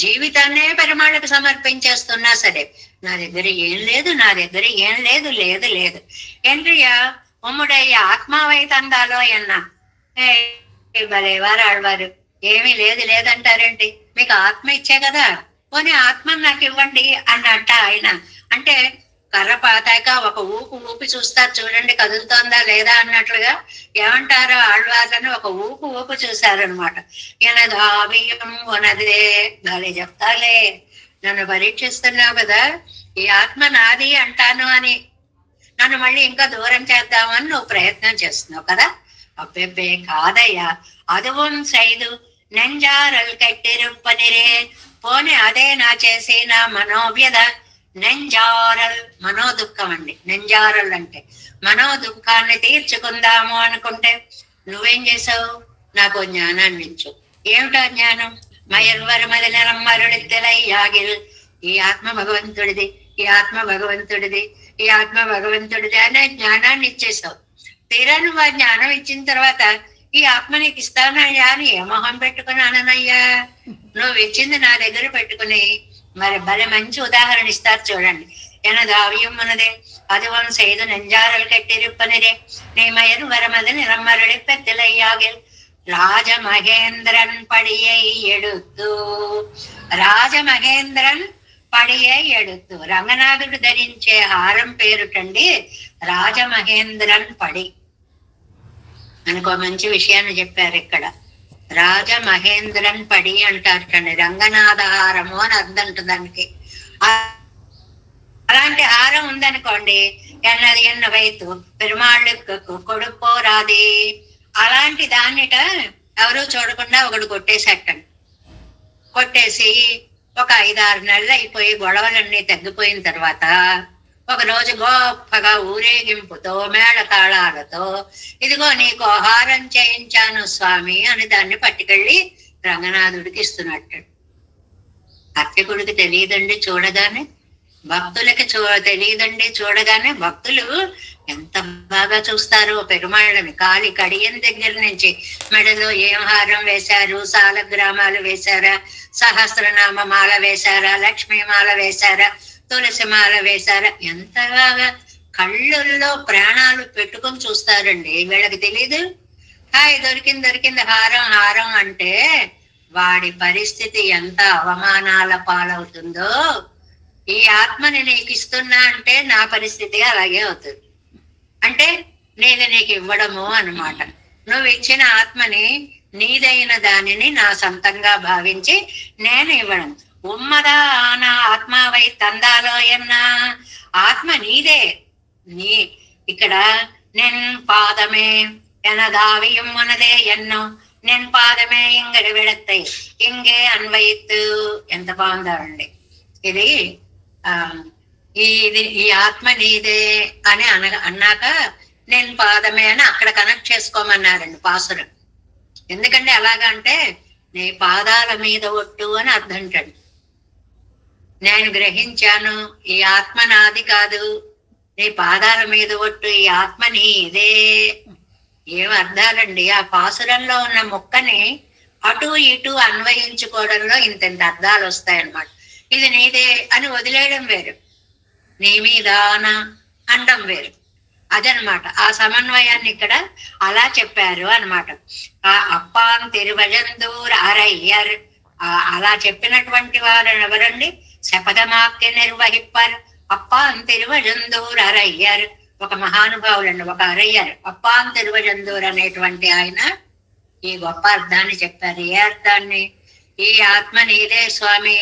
జీవితాన్నే పెరుమాళ్ళకు సమర్పించేస్తున్నా సరే నా దగ్గర ఏం లేదు, నా దగ్గర ఏం లేదు, లేదు లేదు. ఏంటయ్యా ఉమ్ముడయ్య ఆత్మావై తందాలో అన్నా. భలేవారు ఆళ్వారు, ఏమీ లేదంటారేంటి, మీకు ఆత్మ ఇచ్చే కదా, పోనీ ఆత్మను నాకు ఇవ్వండి అన్నట్ట ఆయన. అంటే కర్ర పాతాక ఒక ఊపి చూస్తారు చూడండి, కదులుతోందా లేదా అన్నట్లుగా. ఏమంటారో ఆళ్వార్లను ఒక ఊపు చూశారనమాట. ఈయనదాభియం ఉన్నదే, భలే చెప్తాలే, నన్ను పరీక్షిస్తున్నావు కదా, ఈ ఆత్మ నాది అంటాను అని నన్ను మళ్ళీ ఇంకా దూరం చేద్దామని నువ్వు ప్రయత్నం చేస్తున్నావు కదా. అబ్బెబ్బే కాదయ్యా, అదువం సైదు నెంజారల్ కట్టిరుప్పనిరే. పోనీ అదే నా చేసి నా మనోవ్యధ. నెంజారల్ మనో దుఃఖం అండి. నెంజారల్ అంటే మనో దుఃఖాన్ని తీర్చుకుందాము అనుకుంటే నువ్వేం చేసావు, నాకు జ్ఞానాన్ని ఇచ్చు. ఏమిటా జ్ఞానం? మయర్వరమది నెలమ్మరుడిత్తెలై యాగిల్. ఈ ఆత్మ భగవంతుడిది, ఈ ఆత్మ భగవంతుడిది, ఈ ఆత్మ భగవంతుడిది అనే జ్ఞానాన్ని ఇచ్చేసావు. తీరా నువ్వు ఆ జ్ఞానం ఇచ్చిన తర్వాత ఈ ఆత్మ నీకు ఇస్తానయ్యా అని ఏ మొహం పెట్టుకుని అననయ్యా, నువ్వు ఇచ్చింది నా దగ్గర పెట్టుకుని మరి భలే మంచి ఉదాహరణ ఇస్తారు చూడండి. ఎనదావ్యం మనదే அதுவும் செய்து நெஞ்சாரல் கெட்டிருப்பனிரே நீமயன் வரமது நிறமரளி பெத்திலையாகில் ராஜமகேந்திரன் படியை எடுத்து, రాజమహేంద్రన్ పడియే ఎడుతు, రంగనాథుడు ధరించే హారం పేరుటండి రాజమహేంద్రన్ పడి. మనకు మంచి విషయాన్ని చెప్పారు ఇక్కడ. రాజమహేంద్రన్ పడి అంటారటండి, రంగనాథ హారము అని అర్థం దానికి. అలాంటి హారం ఉందనుకోండి, ఎన్నది ఎన్న వైతు పెరుమాళ్ళకు కొడుకోరాది. అలాంటి దాన్నిట ఎవరు చూడకుండా ఒకడు కొట్టేసేటండి. కొట్టేసి ఒక 5-6 నెలలు అయిపోయి గొడవలన్నీ తగ్గిపోయిన తర్వాత ఒక రోజు గొప్పగా ఊరేగింపుతో మేళ తాళాలతో ఇదిగో నీకు ఆహారం చేయించాను స్వామి అని దాన్ని పట్టుకెళ్ళి రంగనాథుడికి ఇస్తున్నట్టు. అర్చకుడికి తెలియదండి చూడగానే, భక్తులకి తెలియదండి చూడగానే. భక్తులు ఎంత బాగా చూస్తారో పెరుమాళ్ళని. కాలి కడియం దగ్గర నుంచి మెడలో ఏం హారం వేశారు, సాలగ్రామాలు వేశారా, సహస్రనామ మాల వేశారా, లక్ష్మీ మాల వేశారా, తులసి మాల వేశారా, ఎంత బాగా కళ్ళల్లో ప్రాణాలు పెట్టుకొని చూస్తారండి. వీళ్ళకి తెలీదు. హాయ్ దొరికింది హారం హారం అంటే వాడి పరిస్థితి ఎంత అవమానాల పాలవుతుందో. ఈ ఆత్మని నీకు ఇస్తున్నా అంటే నా పరిస్థితి అలాగే అవుతుంది. అంటే నేను నీకు ఇవ్వడము అన్నమాట. నువ్వు ఇచ్చిన ఆత్మని నీదైన దానిని నా సొంతంగా భావించి నేను ఇవ్వడం. ఉమ్మదా నా ఆత్మవై తందాలో ఎన్నా, ఆత్మ నీదే. నీ ఇక్కడ నేను పాదమే ఎనదావియం మనదే ఎన్నో నేను పాదమే ఇంగడి విడతాయి ఇంగే అన్వయిత్తు. ఎంత బాగుందండి ఇది. ఈ ఆత్మ నీదే అని అన్నాక నేను పాదమే అని అక్కడ కనెక్ట్ చేసుకోమన్నారండి పాసురం. ఎందుకంటే అలాగంటే నీ పాదాల మీద ఒట్టు అని అర్థం అంటాడు. నేను గ్రహించాను ఈ ఆత్మ నాది కాదు, నీ పాదాల మీద ఒట్టు, ఈ ఆత్మ నీదే. ఏం అర్థాలండి. ఆ పాసురంలో ఉన్న ముక్కని అటు ఇటు అన్వయించుకోవడంలో ఇంత అర్థాలు వస్తాయన్నమాట. ఇది నీదే అని వదిలేయడం వేరు, నీ మీద అండం వేరు. అదనమాట ఆ సమన్వయాన్ని ఇక్కడ అలా చెప్పారు అనమాట. ఆ అప్పాన్ తిరువజందూర్ అరయ్యర్ అలా చెప్పినటువంటి వారు ఎవరండి? శపథమాక్య నిర్వహిప్పర్ అప్పాన్ తిరువజందూర్ అరయ్యర్. ఒక మహానుభావులండి, ఒక అరయ్యర్. అప్పాన్ తిరువజందూర్ అనేటువంటి ఆయన ఈ గొప్ప అర్థాన్ని చెప్పారు. ఏ అర్థాన్ని? ఈ ఆత్మ నీదే స్వామి,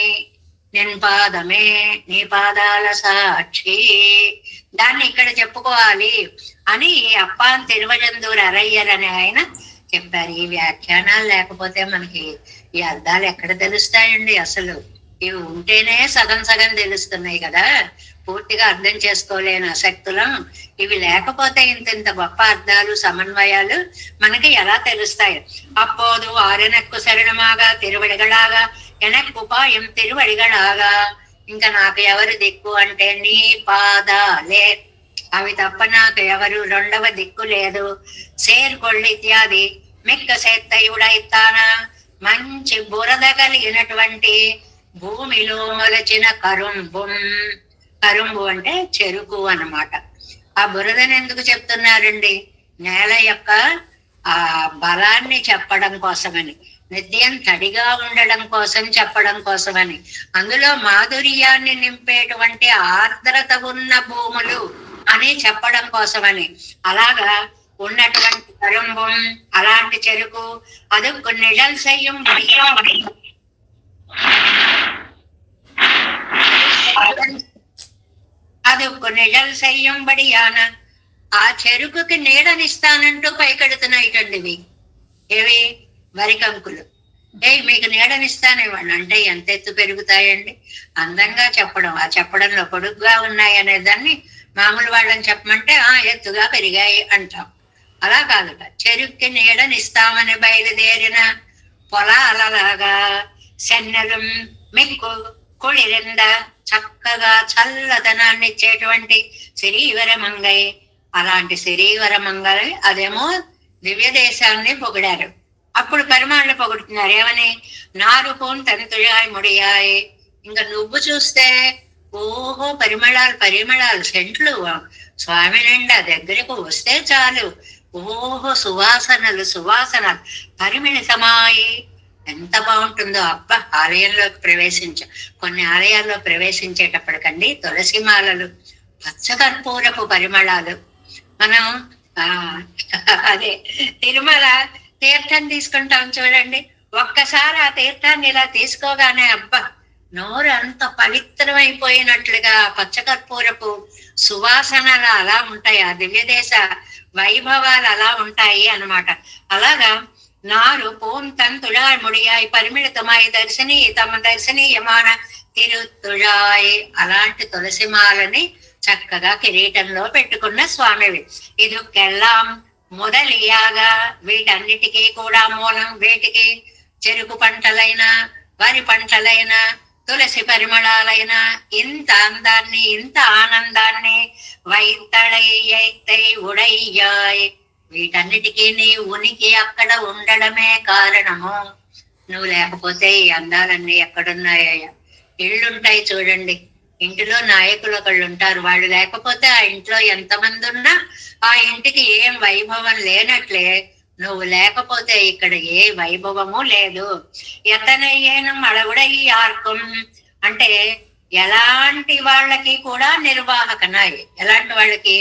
నిన్ పాదమే, నీ పాదాల సాక్షి, దాన్ని ఇక్కడ చెప్పుకోవాలి అని అప్పాన్ తిరువజందూర్ అరయ్యర్ అనే ఆయన చెప్పారు. ఈ వ్యాఖ్యానాలు లేకపోతే మనకి ఈ అర్థాలు ఎక్కడ తెలుస్తాయండి? అసలు ఇవి ఉంటేనే సగం సగం తెలుస్తున్నాయి కదా, పూర్తిగా అర్థం చేసుకోలేని అశక్తులం. ఇవి లేకపోతే ఇంత గొప్ప అర్థాలు సమన్వయాలు మనకి ఎలా తెలుస్తాయి? అప్పోదు ఆరెనక్కు శరణమాగా తిరువడిగలాగా ఎనక్కుపాయం తిరువడిగలాగా. ఇంకా నాకు ఎవరు దిక్కు అంటే నీ పాదాలే, అవి తప్ప నాకు ఎవరు రెండవ దిక్కు లేదు. సేర్కొళ్ళు ఇత్యాది మిక్క సేత్తయుడైతాన. మంచి బురద కలిగినటువంటి భూమిలో మొలచిన కరుంబు అంటే చెరుకు అన్నమాట. ఆ బురదని ఎందుకు చెప్తున్నారండి? నేల యొక్క ఆ బలాన్ని చెప్పడం కోసమని, నిత్యం తడిగా ఉండడం కోసం చెప్పడం కోసమని, అందులో మాధుర్యాన్ని నింపేటువంటి ఆర్ద్రత ఉన్న భూములు అని చెప్పడం కోసమని, అలాగా ఉన్నటువంటి కరుంబం, అలాంటి చెరుకు అది నిழல் செய்யும் అది నిழல் செய்யும்படியான ఆ చెరుకుకి నీడనిస్తానంటూ పైకెడుతున్నాయిటండి ఇవి. ఏవి? వరికంకులు. మీకు నీడనిస్తానివ్వండి అంటే ఎంత ఎత్తు పెరుగుతాయండి? అందంగా చెప్పడం, ఆ చెప్పడంలో పొడుగ్గా ఉన్నాయి అనే దాన్ని మామూలు వాళ్ళని చెప్పమంటే ఎత్తుగా పెరిగాయి అంటాం. అలా కాదుట, చెరుక్కి నీడనిస్తామని బయలుదేరిన పొలాలలాగా సెన్నెలు మిక్కు కుళిరింద చక్కగా చల్లదనాన్ని ఇచ్చేటువంటి శ్రీవరమంగై అలాంటి శ్రీవర మంగళి అదేమో దివ్య దేశాన్ని పొగిడారు. అప్పుడు పరిమాళ్ళు పొగుడుతున్నారు ఏమని? నారు పోన్ తనతుయాయ్ ముడియాయ్. ఇంకా నువ్వు చూస్తే ఓహో పరిమళాలు సెంట్లు స్వామి నిండా దగ్గరకు వస్తే చాలు ఓహో సువాసనలు పరిమిళితమాయి. ఎంత బాగుంటుందో అబ్బా. ఆలయంలోకి కొన్ని ఆలయాల్లో ప్రవేశించేటప్పటికండి తులసి మాలలు, పచ్చకర్పూరపు పరిమళాలు. మనం అదే తిరుమల తీర్థం తీసుకుంటాం చూడండి, ఒక్కసారి ఆ తీర్థాన్ని ఇలా తీసుకోగానే అబ్బా నోరు అంత పవిత్రమైపోయినట్లుగా పచ్చకర్పూరపు సువాసనలు అలా ఉంటాయి. ఆ దివ్యదేశ వైభవాలు అలా ఉంటాయి అన్నమాట. అలాగా నారు పూంతన్ తుళాయ్ ముడియాయ్ పరిమిళితమాయి దర్శనీయమాన తిరుతుళాయ్. అలాంటి తులసిమాలని చక్కగా కిరీటంలో పెట్టుకున్న స్వామివి. ఇదుకెల్లాం మొదలియాగా. వీటన్నిటికీ కూడా మూలం, వీటికి చెరుకు పంటలైనా వరి పంటలైనా తులసి పరిమళాలైనా ఇంత అందాన్ని ఇంత ఆనందాన్ని వైతళై ఉడయ్యాయ్. వీటన్నిటికీ నీ ఉనికి అక్కడ ఉండడమే కారణము. నువ్వు లేకపోతే ఈ అందాలన్నీ ఎక్కడున్నాయ్యా? ఇళ్ళుంటాయి చూడండి, ఇంటిలో నాయకులు ఒకళ్ళు ఉంటారు, వాళ్ళు లేకపోతే ఆ ఇంట్లో ఎంతమంది ఉన్నా ఆ ఇంటికి ఏం వైభవం లేనట్లే. నువ్వు లేకపోతే ఇక్కడ ఏ వైభవము లేదు. ఎతనయ్యేనం అడవుడై ఆర్కం అంటే ఎలాంటి వాళ్ళకి కూడా నిర్వాహకనాయి. ఎలాంటి వాళ్ళకి?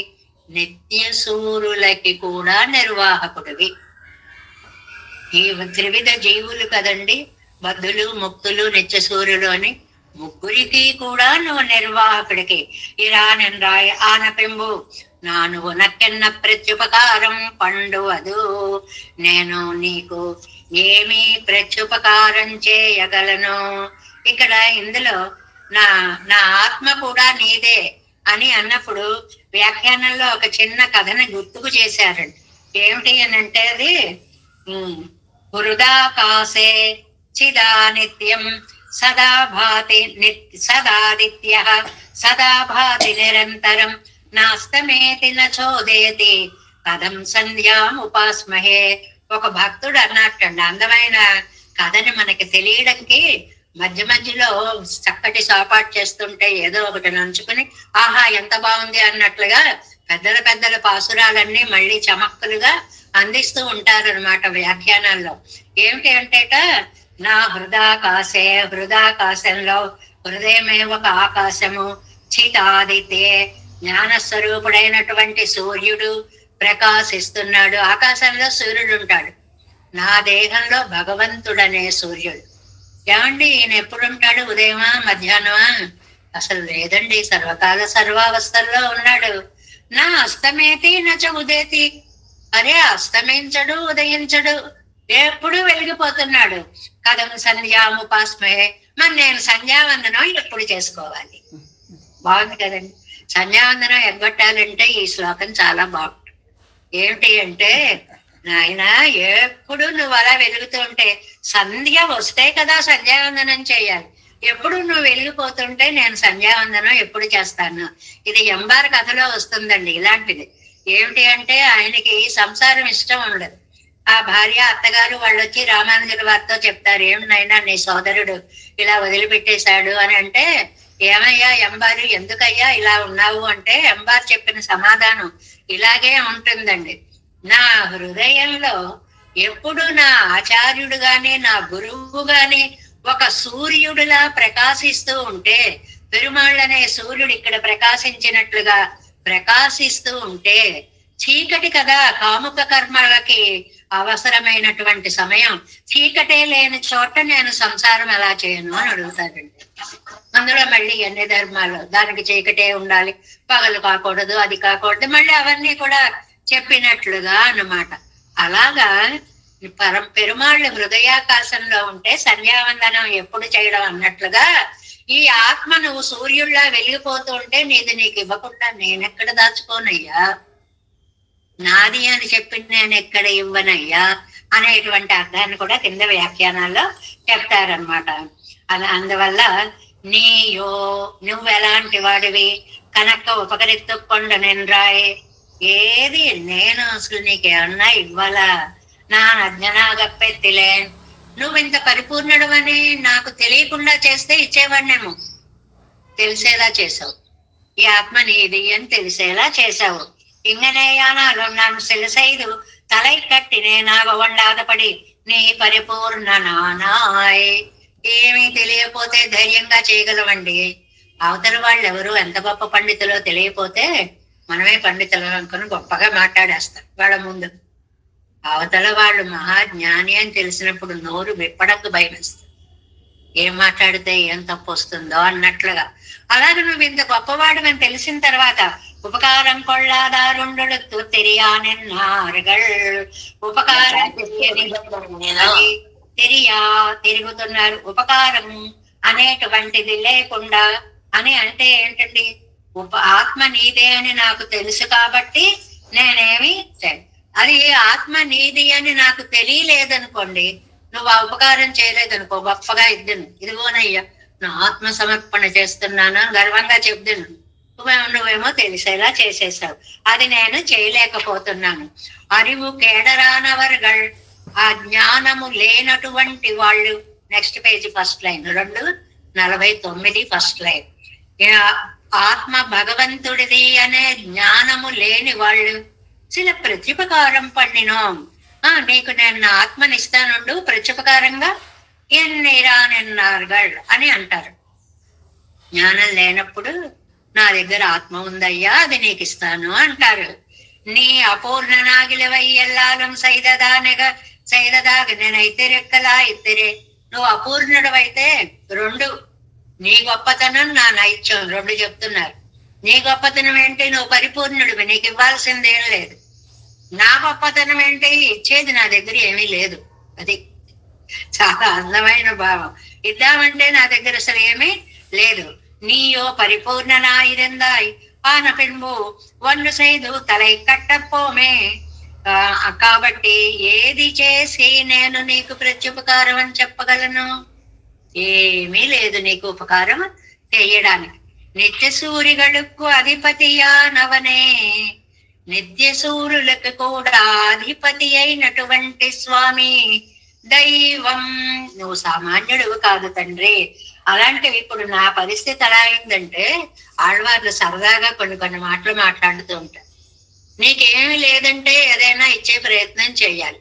నిత్య సూరులకి కూడా నిర్వాహకుడివి. ఈ త్రివిధ జీవులు కదండి, బద్ధులు, ముక్తులు, నిత్య సూర్యులు అని ముగ్గురికి కూడా నువ్వు నిర్వాహకుడికి. ఇలా నిన్రాయ ఆనపింబు నాను ఉనకెన్న ప్రత్యుపకారం పండువదు. నేను నీకు ఏమి ప్రత్యుపకారం చేయగలను? ఇక్కడ ఇందులో నా నా ఆత్మ కూడా నీదే అని అన్నప్పుడు వ్యాఖ్యానంలో ఒక చిన్న కథని గుర్తుకు చేశారండి. ఏమిటి అని అంటే అది హృదాకాశే చిదా నిత్యం సదా భాతి సదాదిత్య సదా భాతి నిరంతరం నాస్తమేతి నచోదేతి కథం సంధ్యాం ఉపాస్మహే. ఒక భక్తుడు అన్నట్టండి, అందమైన కథని మనకి తెలియడానికి మధ్య మధ్యలో చక్కటి సాపాటు చేస్తుంటే ఏదో ఒకటి నంచుకుని ఆహా ఎంత బాగుంది అన్నట్లుగా పెద్దల పాసురాలన్నీ మళ్ళీ చమక్కులుగా అందిస్తూ ఉంటారనమాట వ్యాఖ్యానాల్లో. ఏమిటి అంటేట నా హృదాకాశంలో హృదయమే ఒక ఆకాశము, చితాదితే జ్ఞానస్వరూపుడైనటువంటి సూర్యుడు ప్రకాశిస్తున్నాడు. ఆకాశంలో సూర్యుడు ఉంటాడు, నా దేహంలో భగవంతుడనే సూర్యుడు. ఏమండి ఈయన ఎప్పుడుంటాడు? ఉదయమా మధ్యాహ్నమా? అసలు లేదండి, సర్వకాల సర్వావస్థల్లో ఉన్నాడు. నా అస్తమేతి నచ ఉదేతి. అరే అస్తమించడు ఉదయించడు, ఎప్పుడు వెలిగిపోతున్నాడు. కథం సంధ్యాముపాస్మహే. మరి నేను సంధ్యావందనం ఎప్పుడు చేసుకోవాలి? బాగుంది కదండి. సంధ్యావందనం ఎగ్గొట్టాలంటే ఈ శ్లోకం చాలా బాగుంటుంది. ఏమిటి అంటే నాయన ఎప్పుడు నువ్వు అలా వెలుగుతుంటే సంధ్య వస్తే కదా సంధ్యావందనం చేయాలి. ఎప్పుడు నువ్వు వెలిగిపోతుంటే నేను సంధ్యావందనం ఎప్పుడు చేస్తాను? ఇది ఎంబార్ కథలో వస్తుందండి ఇలాంటిది. ఏమిటి అంటే ఆయనకి సంసారం ఇష్టం ఉండదు. ఆ భార్య అత్తగారు వాళ్ళు వచ్చి రామానుజుల వారితో చెప్తారు, ఏమినైనా నీ సోదరుడు ఇలా వదిలిపెట్టేశాడు అని. అంటే ఏమయ్యా ఎంబారు, ఎందుకయ్యా ఇలా ఉన్నావు అంటే ఎంబార్ చెప్పిన సమాధానం ఇలాగే ఉంటుందండి. నా హృదయంలో ఎప్పుడు నా ఆచార్యుడు గాని నా గురువు గాని ఒక సూర్యుడిలా ప్రకాశిస్తూ ఉంటే, పెరుమాళ్ళనే సూర్యుడు ఇక్కడ ప్రకాశించినట్లుగా ప్రకాశిస్తూ ఉంటే, చీకటి కదా కాముక కర్మలకి అవసరమైనటువంటి సమయం, చీకటే లేని చోట నేను సంసారం ఎలా చేయను అని అడుగుతారండి. అందులో మళ్ళీ ఎన్ని ధర్మాలు, దానికి చీకటే ఉండాలి, పగలు కాకూడదు, అది కాకూడదు, మళ్ళీ అవన్నీ కూడా చెప్పినట్లుగా అన్నమాట. అలాగా పెరుమాళ్ళు హృదయాకాశంలో ఉంటే సంధ్యావందనం ఎప్పుడు చేయడం అన్నట్లుగా ఈ ఆత్మ నువ్వు సూర్యుడిలా వెలిగిపోతూ ఉంటే నీది నీకు ఇవ్వకుండా నేనెక్కడ దాచుకోనయ్యా, నాది అని చెప్పి నేను ఎక్కడ ఇవ్వనయ్యా అనేటువంటి అర్థాన్ని కూడా కింద వ్యాఖ్యానాల్లో చెప్తారనమాట. అందువల్ల నీయో నువ్వెలాంటి వాడివి కనుక ఉపకరిత్తుకొండ నిన్రాయ్. ఏది నేను అసలు నీకేమన్నా ఇవ్వాలా, నా అజ్ఞనాగప్పెత్తిలే, నువ్వు ఇంత పరిపూర్ణుడు అని నాకు తెలియకుండా చేస్తే ఇచ్చేవాడినేమో, తెలిసేలా చేసావు. ఈ ఆత్మ నీది అని తెలిసేలా చేశావు. ఇంగనేయానాలు నన్ను సెలసైదు తలై కట్టినే నాగవండాదపడి నీ పరిపూర్ణ నానాయ్. ఏమీ తెలియపోతే ధైర్యంగా చేయగలవండి. అవతల వాళ్ళు ఎవరు ఎంత గొప్ప పండితులో తెలియపోతే మనమే పండితులు అనుకుని గొప్పగా మాట్లాడేస్తాం వాళ్ళ ముందు. అవతల వాళ్ళు మహాజ్ఞాని అని తెలిసినప్పుడు నోరు విప్పడకు భయం వేస్తుంది. ఏం మాట్లాడితే ఏం తప్పు వస్తుందో అన్నట్లుగా. అలాగే నువ్వు ఇంత గొప్పవాడు అని తెలిసిన తర్వాత ఉపకారం కొళ్ళాదారుండు తెలియానెన్నారుగల్, ఉపకారం తిరుగుతున్నారు. ఉపకారం అనేటువంటిది లేకుండా అని అంటే ఏంటండి, ఆత్మ నీదే అని నాకు తెలుసు కాబట్టి నేనేమి అది ఆత్మ నీది అని నాకు తెలియలేదనుకోండి, నువ్వు ఆ ఉపకారం చేయలేదనుకో, గొప్పగా ఇదిగోనయ్యా నా ఆత్మ సమర్పణ చేస్తున్నాను గర్వంగా చెప్తాను, నువ్వేమో తెలిసేలా చేసేసావు, అది నేను చేయలేకపోతున్నాను. అరివు కేడరానవర్గల్, ఆ జ్ఞానము లేనటువంటి వాళ్ళు. Next page first line 2:49 first line. ఆత్మ భగవంతుడిది అనే జ్ఞానము లేని వాళ్ళు చిల ప్రత్యుపకారం పండినోం, నీకు నేను నా ఆత్మని ఇస్తానుండు ప్రత్యుపకారంగా ఎన్నిరానెన్నారుగల్ అని అంటారు. జ్ఞానం లేనప్పుడు నా దగ్గర ఆత్మ ఉందయ్యా అది నీకు ఇస్తాను అంటారు. నీ అపూర్ణ నాగిలవై ఎల్లాలం సైదదాగ నేనైతే రెక్కలా ఇద్దరే. నువ్వు అపూర్ణుడు అయితే 2, నీ గొప్పతనం నా నైత్యం 2 చెప్తున్నారు. నీ గొప్పతనం ఏంటి, నువ్వు పరిపూర్ణుడివి, నీకు ఇవ్వాల్సిందేం లేదు. నా గొప్పతనం ఏంటి, ఇచ్చేది నా దగ్గర ఏమీ లేదు. అది చాలా అందమైన భావం. ఇద్దామంటే నా దగ్గర అసలు ఏమీ లేదు. నీయో పరిపూర్ణనాయిరెందాయ్ ఆన పెంబు వన్ను సైదు తలై కట్టపోమే. కాబట్టి ఏది చేసి నేను నీకు ప్రత్యుపకారం అని చెప్పగలను? ఏమీ లేదు నీకు ఉపకారం చేయడానికి. నిత్య సూర్యులకు అధిపతియా నవనే, నిత్య సూర్యులకు కూడా అధిపతి అయినటువంటి స్వామి దైవం. నువ్వు సామాన్యుడు కాదు తండ్రి. అలాంటివి ఇప్పుడు నా పరిస్థితి ఎలా అయిందంటే, ఆడవాళ్ళు సరదాగా కొన్ని మాటలు మాట్లాడుతూ ఉంటారు. నీకేమీ లేదంటే ఏదైనా ఇచ్చే ప్రయత్నం చేయాలి,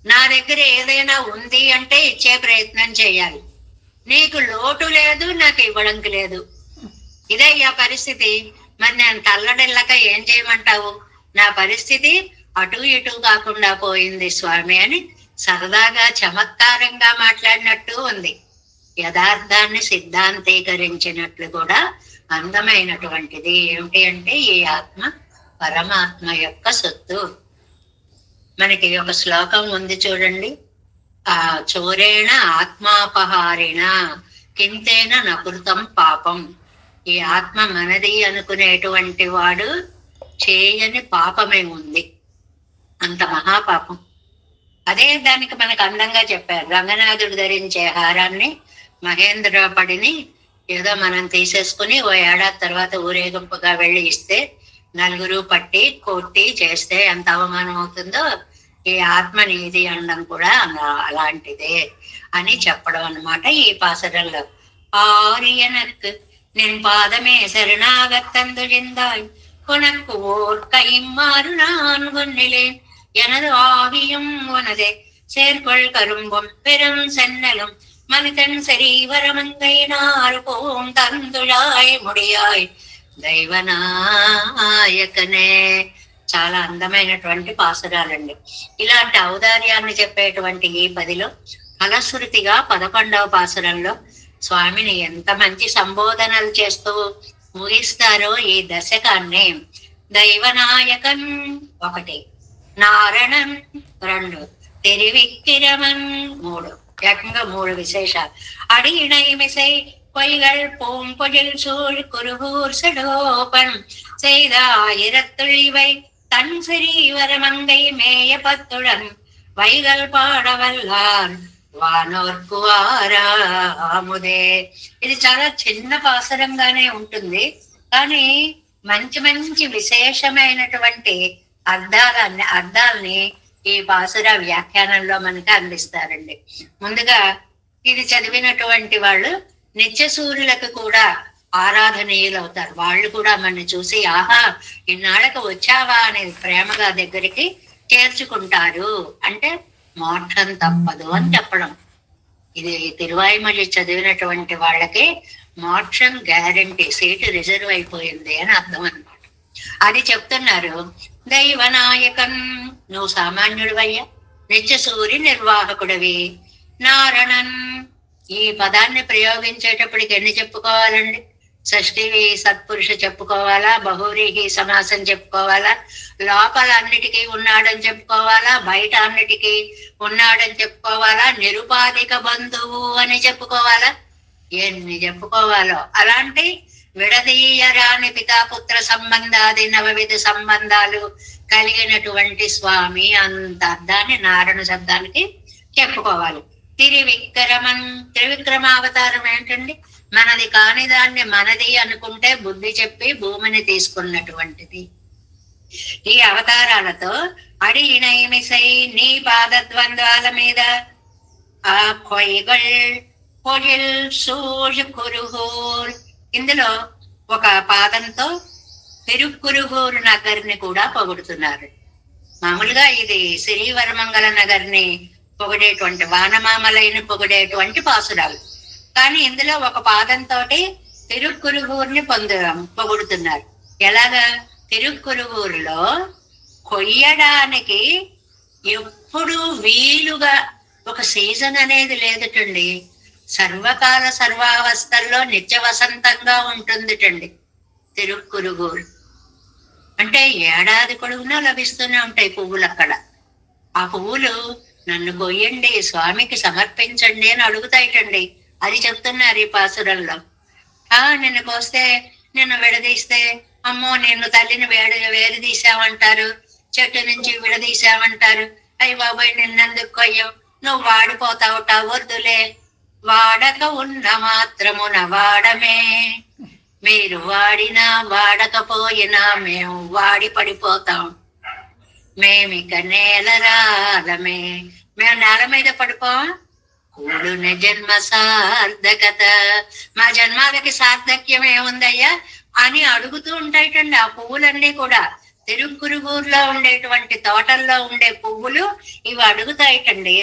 నా దగ్గర ఏదైనా ఉంది అంటే ఇచ్చే ప్రయత్నం చేయాలి. నీకు లోటు లేదు, నాకు ఇవ్వడానికి లేదు, ఇదే ఆ పరిస్థితి. మరి నేను తల్లడిల్లక ఏం చేయమంటావు? నా పరిస్థితి అటు ఇటు కాకుండా పోయింది స్వామి అని సరదాగా చమత్కారంగా మాట్లాడినట్టు ఉంది. యథార్థాన్ని సిద్ధాంతీకరించినట్లు కూడా అందమైనటువంటిది. ఏమిటి అంటే, ఈ ఆత్మ పరమాత్మ యొక్క సొత్తు. మనకి ఒక శ్లోకం ఉంది చూడండి, ఆ చోరేణ ఆత్మాపహారిణ కింతేన నకృతం పాపం. ఈ ఆత్మ మనది అనుకునేటువంటి వాడు చేయని పాపమే ఉంది, అంత మహాపాపం. అదే దానికి మనకు అందంగా చెప్పారు. రంగనాథుడు ధరించే హారాన్ని మహేంద్రపడిని ఏదో మనం తీసేసుకుని ఓ ఏడాది తర్వాత ఊరేగింపుగా వెళ్ళి ఇస్తే 4 పట్టి కొట్టి చేస్తే ఎంత అవమానం అవుతుందో, ఈ ఆత్మ నీది అనడం కూడా అలాంటిదే అని చెప్పడం అన్నమాట ఈ పాసరంలో. ஆரியனக்கு நின் பாதமே சரணாகத்தந்துழிந்தாய் உனக்கு ஓர் கைமாறு நான் ஒன்னிலேன் எனது ஆவியும் உனதே சேர்கொள் கரும்பும் பெரும் சென்னலும் மனிதன் శరీవరమంగైనారు పోం తందుళాయ్ ముడియాయ్ దైవనాయకనే. చాలా అందమైనటువంటి పాసురాలండి. ఇలాంటి ఔదార్యాన్ని చెప్పేటువంటి ఈ 10లో ఫలశ్రుతిగా 11వ పాసురంలో స్వామిని ఎంత మంచి సంబోధనలు చేస్తూ ముగిస్తారో ఈ దశకాన్ని. దైవనాయకన్ 1, నారణన్ 2, తిరివిక్కిరమన్ 3. ఏకంగా 3 విశేషాలు. అడిగినైమిసై பொய்கள் பூம்பொழில் சூழ் குருகூர் செடோபன் செய்தாயிரத்துழிவை தன் சிறீவரமங்கை மேய பத்துடன் வைகள் పాడవల్లార్ వానోర్కు వారాముదే. ఇది చాలా చిన్న పాసరంగానే ఉంటుంది, కానీ మంచి మంచి విశేషమైనటువంటి అర్థాలని ఈ పాసుర వ్యాఖ్యానంలో మనకి అందిస్తారండి. ముందుగా ఇది చదివినటువంటి వాళ్ళు నిత్య సూర్యులకు కూడా ఆరాధనీయులు అవుతారు. వాళ్ళు కూడా మనని చూసి ఆహా ఇన్నాళ్ళకు వచ్చావా అనేది ప్రేమగా దగ్గరికి చేర్చుకుంటారు. అంటే మోక్షం తప్పదు అని చెప్పడం. ఇది తిరువాయిమొഴി చదివినటువంటి వాళ్ళకి మోక్షం గ్యారంటీ, సీటు రిజర్వ్ అయిపోయింది అని అర్థం అన్నమాట. అది చెప్తున్నారు. దైవనాయకం, నువ్వు సామాన్యుడివయ్యా, నిత్య సూర్య నిర్వాహకుడివి. నారణన్, ఈ పదాన్ని ప్రయోగించేటప్పటికి ఎన్ని చెప్పుకోవాలండి? షష్ఠి సత్పురుష చెప్పుకోవాలా, బహువ్రీహి సమాసం చెప్పుకోవాలా, లోపల అన్నిటికీ ఉన్నాడని చెప్పుకోవాలా, బయట అన్నిటికీ ఉన్నాడని చెప్పుకోవాలా, నిరుపాధిక బంధువు అని చెప్పుకోవాలా, ఎన్ని చెప్పుకోవాలో. అలాంటి విడదీయరాని పితాపుత్ర సంబంధాది నవవిధ సంబంధాలు కలిగినటువంటి స్వామి అంత అర్థాన్ని నారాయణ శబ్దానికి చెప్పుకోవాలి. త్రివిక్రమావతారం ఏంటండి? మనది కాని దాన్ని మనది అనుకుంటే బుద్ధి చెప్పి భూమిని తీసుకున్నటువంటిది. ఈ అవతారాలతో అడిగినైమిసై నీ పాదద్వంద్వాల మీద ఆ కొయ్యగల్ పొజిల్ సూజ్ కురుహూర్, ఇందులో ఒక పాదంతో తిరుక్కురుగూరు నగర్ని కూడా పొగుడుతున్నారు. మామూలుగా ఇది శ్రీవరమంగళ నగర్ని పొగిడేటువంటి, వానమామలైన పొగిడేటువంటి పాసురాలు. కానీ ఇందులో ఒక పాదంతో తిరుక్కురుగూరుని పొగుడుతున్నారు. ఎలాగా? తిరుక్కురుగూరులో కొయ్యడానికి ఎప్పుడు వీలుగా ఒక సీజన్ అనేది లేదుటండి. సర్వకాల సర్వావస్థల్లో నిత్య వసంతంగా ఉంటుందిటండి తిరుక్కురుగూరు. అంటే ఏడాది పొడవునా లభిస్తూనే ఉంటాయి పువ్వులు అక్కడ. ఆ పువ్వులు నన్ను కొయ్యండి, స్వామికి సమర్పించండి అని అడుగుతాయిటండి. అది చెప్తున్నారు ఈ పాసురంలో. నిన్ను కోస్తే, నిన్ను విడదీస్తే, అమ్మో నిన్ను తల్లిని వేరుదీసామంటారు, చెట్టు నుంచి విడదీసామంటారు, అయ్యి బాబాయ్ నిన్నెందుకు కొయ్యం, నువ్వు వాడిపోతావుట, వద్దులే, వాడక ఉన్న మాత్రమున వాడమే, మీరు వాడినా వాడకపోయినా మేము వాడి పడిపోతాం, మేమిక నేలరాలమే, మేము నేల మీద పడిపోం, కూడున జన్మ సార్థకత, మా జన్మాలకి సార్థక్యం ఏముందయ్యా అని అడుగుతూ ఉంటాయిటండి ఆ పువ్వులన్నీ కూడా. తిరుక్కురుగూరులో ఉండేటువంటి తోటల్లో ఉండే పువ్వులు ఇవి అడుగుతాయిటండి.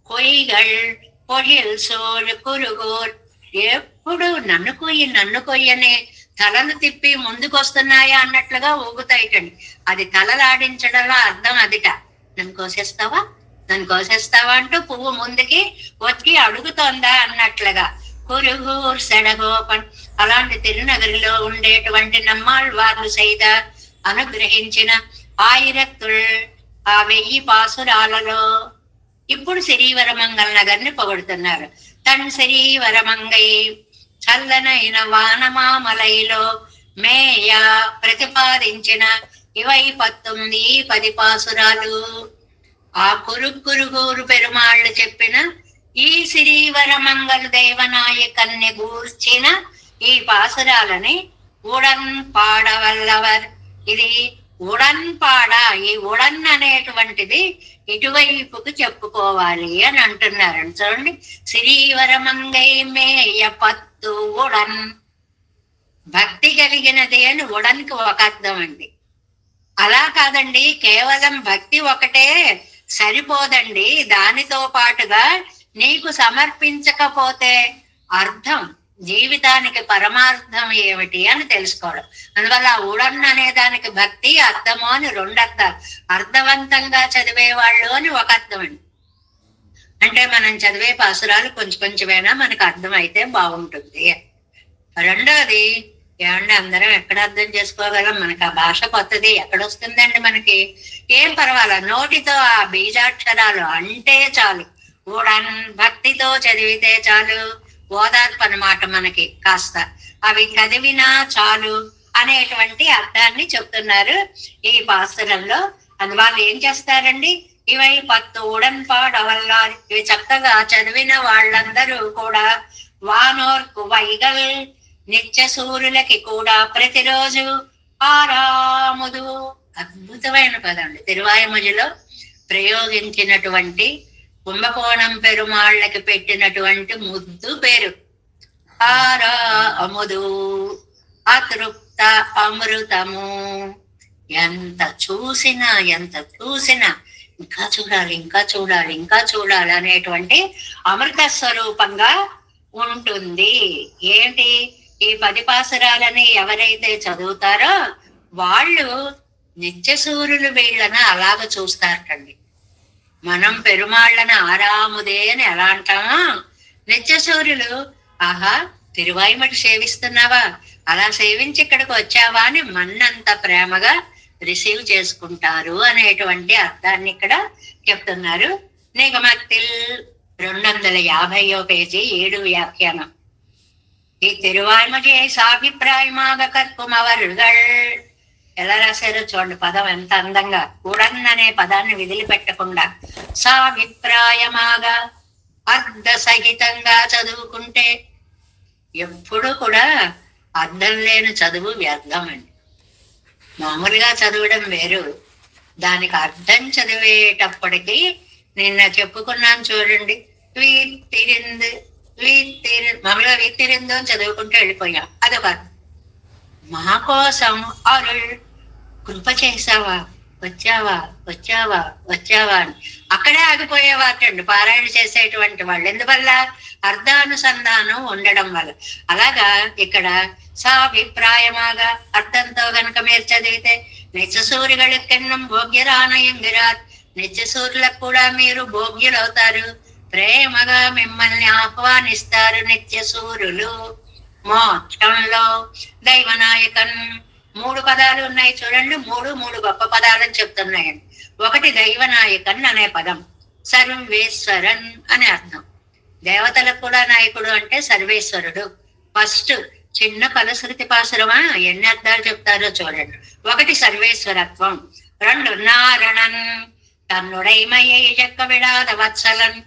కొయ్యగల్ పొజిల్ సోల్ కురుగూర్, ఎప్పుడు నన్ను కొయ్యని తలలు తిప్పి ముందుకొస్తున్నాయా అన్నట్లుగా ఊగుతాయిటండి. అది తలలాడించడంలో అర్థం అదిట. నన్ను కోసేస్తావా అంటూ పువ్వు ముందుకి వచ్చి అడుగుతోందా అన్నట్లుగా. కురుగూర్ సెడగోపన్, అలాంటి తిరునగరిలో ఉండేటువంటి నమ్మాళ్ వారు సైత అనుగ్రహించిన ఆయిరత్తుల్ ఆ 1000 పాసురాలలో ఇప్పుడు శ్రీవరమంగళ నగర్ని పొగుడుతున్నారు. తన్ శ్రీవరమంగై చల్లనైన వానమామలైలో మేయ ప్రతిపాదించిన 19 పాసురాలు. ఆ కురుక్కురుగూరు పెరుమాళ్ళు చెప్పిన ఈ శ్రీవరమంగళ దైవనాయకన్ని గూర్చిన ఈ పాసురాలని ఉడన్ పాడవల్లవర్, ఇది ఉడన్ పాడ, ఈ ఉడన్ అనేటువంటిది ఇటువైపుకు చెప్పుకోవాలి అని అంటున్నారండి. చూడండి, శ్రీవరమంగై మేయ పత్తు ఉడన్, భక్తి కలిగినది అని ఉడన్కి ఒక అర్థం అండి. అలా కాదండి, కేవలం భక్తి ఒకటే సరిపోదండి, దానితో పాటుగా నీకు సమర్పించకపోతే అర్థం, జీవితానికి పరమార్థం ఏమిటి అని తెలుసుకోవడం. అందువల్ల ఉడన్ అనే దానికి భక్తి అర్థము అని 2 అర్థాలు. అర్థవంతంగా చదివేవాళ్ళు అని ఒక అర్థం అండి. అంటే మనం చదివే పాసురాలు కొంచెమైనా మనకు అర్థం అయితే బాగుంటుంది. రెండోది, ఏమంటే అందరం ఎక్కడ అర్థం చేసుకోగలం? మనకు ఆ భాష కొత్తది, ఎక్కడొస్తుందండి మనకి? ఏం పర్వాలా, నోటితో ఆ బీజాక్షరాలు అంటే చాలు. ఉడన్ భక్తితో చదివితే చాలు, ఓదార్పు అన్నమాట మనకి. కాస్త అవి చదివినా చాలు అనేటువంటి అర్థాన్ని చెప్తున్నారు ఈ పాసురంలో. అందువల్ల ఏం చేస్తారండి, ఇవి 10 ఉడన్ పాడవల్లారు, ఇవి చక్కగా చదివిన వాళ్ళందరూ కూడా వానోర్కు వైగల్ నిత్య సూర్యులకి కూడా ప్రతిరోజు ఆరాముదు. అద్భుతమైన పదం అండి. తిరువాయిమొழிలో ప్రయోగించినటువంటి కుంభకోణం పెరుమాళ్ళకి పెట్టినటువంటి ముద్దు పేరు ఆరా అముదు, అతృప్త అమృతము. ఎంత చూసినా ఇంకా చూడాలి, ఇంకా చూడాలి, ఇంకా చూడాలి అనేటువంటి అమృత స్వరూపంగా ఉంటుంది. ఏంటి ఈ 10 పాసురాలని ఎవరైతే చదువుతారో వాళ్ళు నిత్యసూరులు వీళ్ళని అలాగ చూస్తారటండి. మనం పెరుమాళ్ళని ఆరాముదే అని ఎలా అంటామో, నిత్యసూరులు ఆహా తిరువాయిమటి సేవిస్తున్నావా, అలా సేవించి ఇక్కడికి వచ్చావా అని మన్నంత ప్రేమగా రిసీవ్ చేసుకుంటారు అనేటువంటి అర్థాన్ని ఇక్కడ చెప్తున్నారు. నిగమత్తిల్ 250వ పేజీ 7 వ్యాఖ్యానం. ఈ తిరువాయిమటి సాభిప్రాయమాగ కర్కుమవర్గల్ ఎలా రాశారో చూడండి. పదం ఎంత అందంగా, కూడన్ అనే పదాన్ని విదిలిపెట్టకుండా సాభిప్రాయమాగా అర్ధ సహితంగా చదువుకుంటే, ఎప్పుడు కూడా అర్థం లేని చదువు వ్యర్థం అండి. మామూలుగా చదవడం వేరు, దానికి అర్థం చదివేటప్పటికి నిన్న చెప్పుకున్నాను చూడండి. మామూలుగా వీతిరిందు అని చదువుకుంటూ వెళ్ళిపోయాం, అదొక మా కోసం అరుళ్ కృప చేసావా, వచ్చావా వచ్చావా వచ్చావా అని అక్కడే ఆగిపోయేవాటండి పారాయణ చేసేటువంటి వాళ్ళు. ఎందువల్ల? అర్థానుసంధానం ఉండడం వల్ల. అలాగా ఇక్కడ సాభిప్రాయమాగా అర్థంతో గనక మీరు చదివితే నిత్యసూరిగళకెన్నం భోగ్యరానయంగిరాత్, నిత్యసూరులకు కూడా మీరు భోగ్యులవుతారు, ప్రేమగా మిమ్మల్ని ఆహ్వానిస్తారు నిత్యసూరులు. మోక్షంలో దైవనాయకన్ 3 పదాలు ఉన్నాయి చూడండి. మూడు గొప్ప పదాలని చెప్తున్నాయండి. ఒకటి దైవనాయకన్ అనే పదం, సర్వేశ్వరన్ అనే అర్థం. దేవతలకు కూడా నాయకుడు అంటే సర్వేశ్వరుడు. ఫస్ట్ చిన్న ఫలశ్రుతి పాసురమా ఎన్ని అర్థాలు చెప్తారో చూడండి. ఒకటి సర్వేశ్వరత్వం, 2 నారణన్ తన్నుడైమయ్యే జక్క విడాద వత్సలన్.